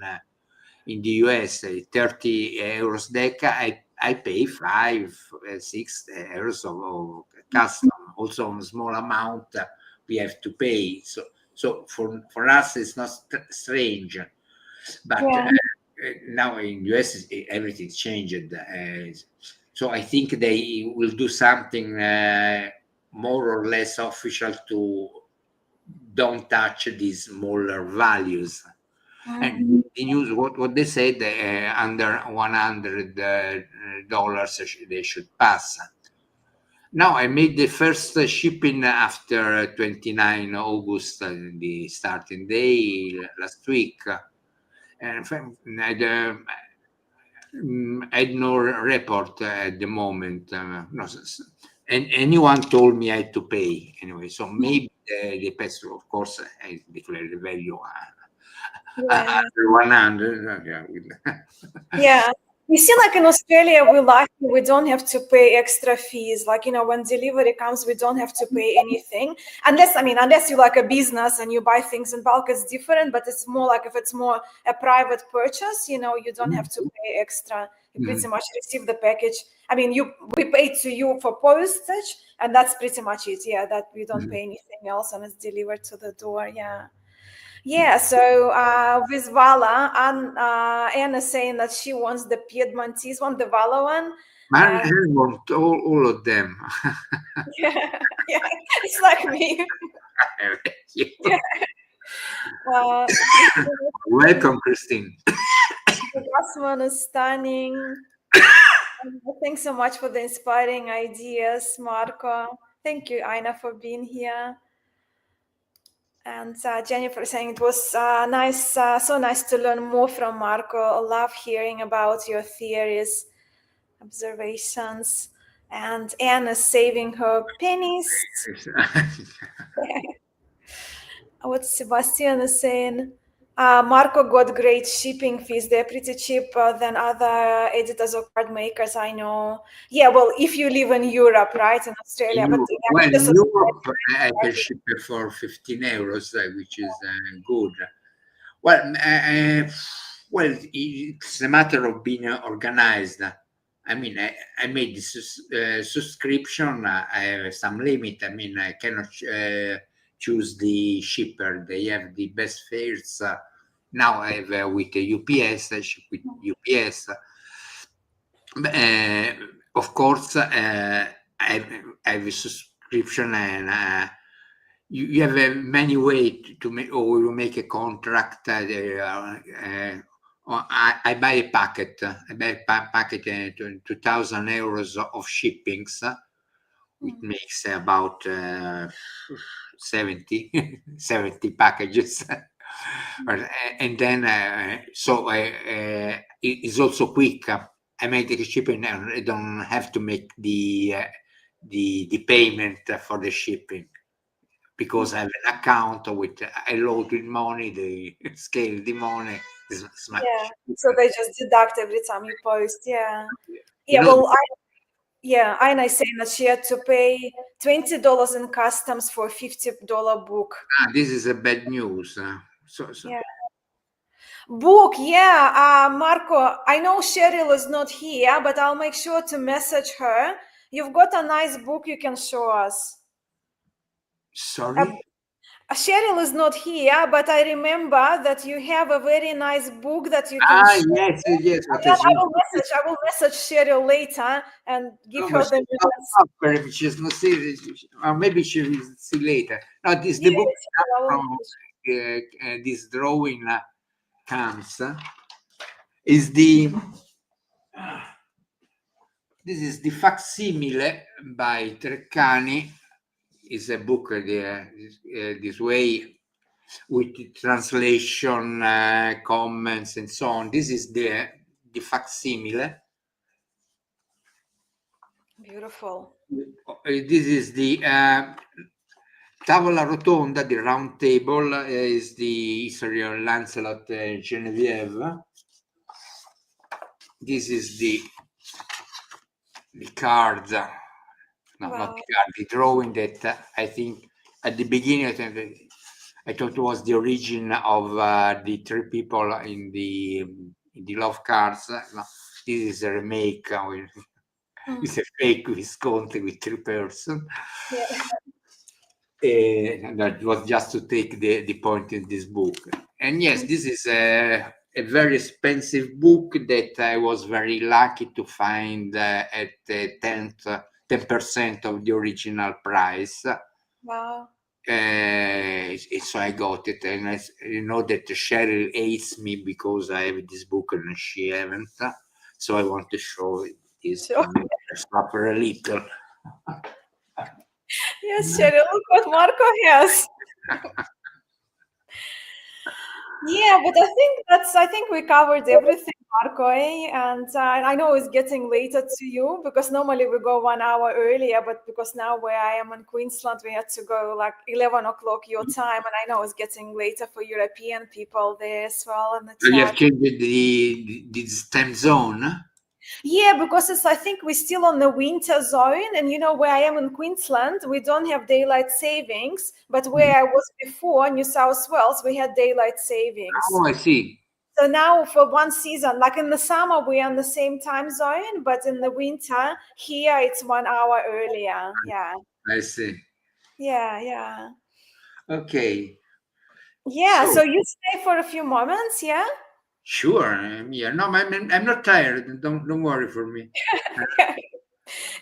the US, a 30 euros deck, I pay 5, 6 euros of custom. Also, on a small amount, we have to pay. So for us, it's not strange. But now in US, everything's changed. So I think they will do something more or less official to don't touch these smaller values. And the news, what they said, under $100 they should pass. Now I made the first shipping after 29 August, the starting day last week. And I had no report at the moment. No, and anyone told me I had to pay anyway. So maybe the peso, of course, I declared the value under 100. Yeah. You see, like in Australia, we don't have to pay extra fees. Like, when delivery comes, we don't have to pay anything. Unless you're like a business and you buy things in bulk, it's different. But it's more like if it's more a private purchase, you don't have to pay extra. You pretty much receive the package. We pay to you for postage, and that's pretty much it. Yeah, that we don't pay anything else, and it's delivered to the door. Yeah. Yeah, so with Vala, Anna saying that she wants the Piedmontese one, the Vala one. I want all of them. Yeah, it's like me. Welcome, Christine. The last one is stunning. Thanks so much for the inspiring ideas, Marco. Thank you, Aina, for being here. And Jennifer saying it was so nice to learn more from Marco. I love hearing about your theories, observations. And Anne is saving her pennies. What Sebastian is saying, Marco got great shipping fees. They're pretty cheap than other editors or card makers I know. Yeah, well, if you live in Europe, right, in Australia. In Europe, I can ship it for 15 euros, which is good. Well, it's a matter of being organized. I made this subscription. I have some limit. I cannot choose the shipper. They have the best fares. Now I have with the UPS. I ship with UPS. Of course, I have a subscription, and you have many ways to make a contract. I buy a packet. I buy a packet 2,000 euros of shippings, which makes about 70 packages. And then it's also quick. I make the shipping and I don't have to make the payment for the shipping, because I have an account with I load with money, they scale the money. So they just deduct every time you post. Yeah. Aina is saying that she had to pay $20 in customs for a $50 book. This is a bad news. Yeah. Book, yeah. Marco, I know Cheryl is not here, but I'll make sure to message her. You've got a nice book you can show us. Sorry? Cheryl is not here, but I remember that you have a very nice book that you can show. Yes. I will message Cheryl later and give her the minutes. If she's not see, or maybe she will see later. No, the book from this drawing comes is this is the facsimile by Treccani. Is a book this way, with the translation, comments, and so on. This is the facsimile. Beautiful. This is the Tavola Rotonda, the round table, is the history of Lancelot Genevieve. this is the card. No, Wow. not the card. The drawing that I think at the beginning I thought it was the origin of the three people in the love cards. No, this is a remake. It's a fake Visconti with three person. Yeah. That was just to take the point in this book. And yes, this is a very expensive book that I was very lucky to find at 10% of the original price. Wow. So I got it, and you know that Cheryl hates me because I have this book and she haven't. So I want to show this Sure. to make her suffer a little. Yes, Cheryl, look what Marco has. Yeah, but I think we covered everything, Marco, eh? And I know it's getting later to you because normally we go 1 hour earlier, but because now where I am in Queensland, we had to go like 11 o'clock your time, and I know it's getting later for European people there as well in the So you have chat. changed this time zone. Yeah, because I think we're still on the winter zone, and where I am in Queensland, we don't have daylight savings, but where I was before, New South Wales, we had daylight savings. Oh, I see. So now for one season, like in the summer, we're on the same time zone, but in the winter, here it's 1 hour earlier. Yeah. I see. Yeah. Okay. Yeah. So you stay for a few moments, yeah? Sure. Yeah. No, I'm not tired. Don't worry for me.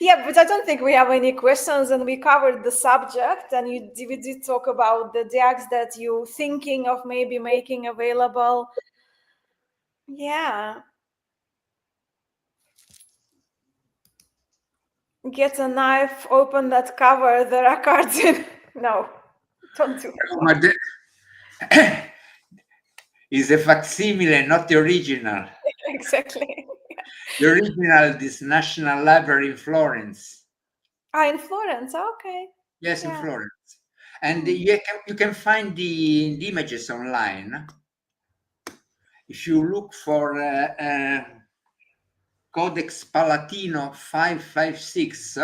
Yeah, but I don't think we have any questions, and we covered the subject, and we did talk about the decks that you're thinking of maybe making available. Yeah. Get a knife, open that cover, there are cards in. No, don't do that. Is a facsimile, not the original. Exactly. The original, this National Library in Florence. In Florence, okay. Yes, Yeah. in Florence. And you can find the images online. If you look for Codex Palatino 556,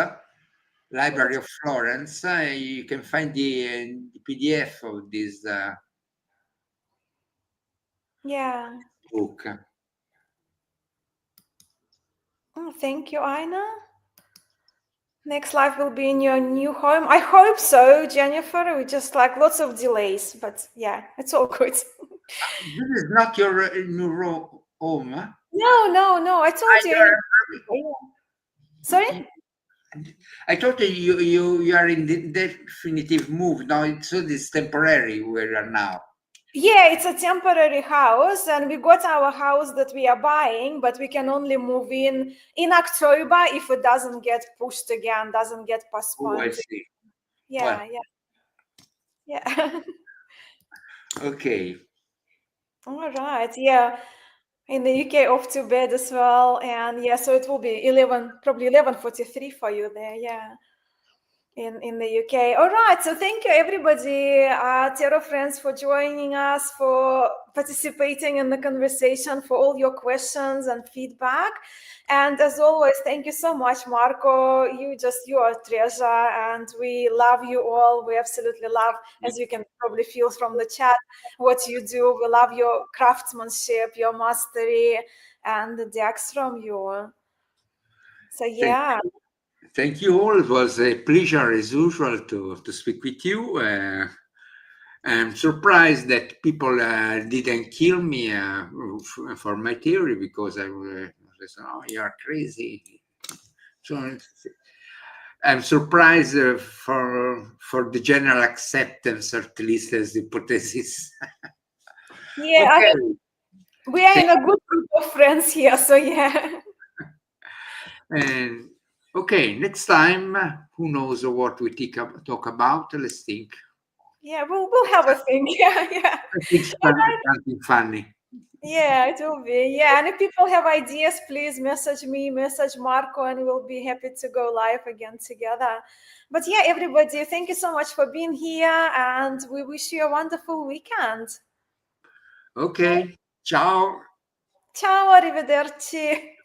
Library of Florence, you can find the PDF of this book. Oh, thank you, Aina. Next life will be in your new home. I hope so, Jennifer. We just like lots of delays, but yeah, it's all good. This is not your new home. Huh? No. I told you. Sorry? I thought you are in the definitive move. No, it's temporary where you are now. Yeah, it's a temporary house, and we got our house that we are buying, but we can only move in October if it doesn't get pushed again, doesn't get postponed. Oh, I see. Yeah. Okay. All right. Yeah. In the UK, off to bed as well, and yeah, so it will be probably 11:43 for you there. Yeah. In the UK. All right. So thank you, everybody, Tarot friends, for joining us, for participating in the conversation, for all your questions and feedback. And as always, thank you so much, Marco. You are a treasure, and we love you all. We absolutely love, as you can probably feel from the chat, what you do. We love your craftsmanship, your mastery, and the decks from you. So yeah. Thank you all. It was a pleasure, as usual, to speak with you. I'm surprised that people didn't kill me for my theory, because I was, oh, you're crazy. So I'm surprised for the general acceptance, at least as hypothesis. Yeah, okay. We are in a good group of friends here, so yeah. And okay, next time, who knows what we talk about? Let's think. Yeah, we'll have a thing. Yeah. I think something funny. Yeah, it will be. Yeah, and if people have ideas, please message me, message Marco, and we'll be happy to go live again together. But yeah, everybody, thank you so much for being here, and we wish you a wonderful weekend. Okay, ciao. Ciao, arrivederci.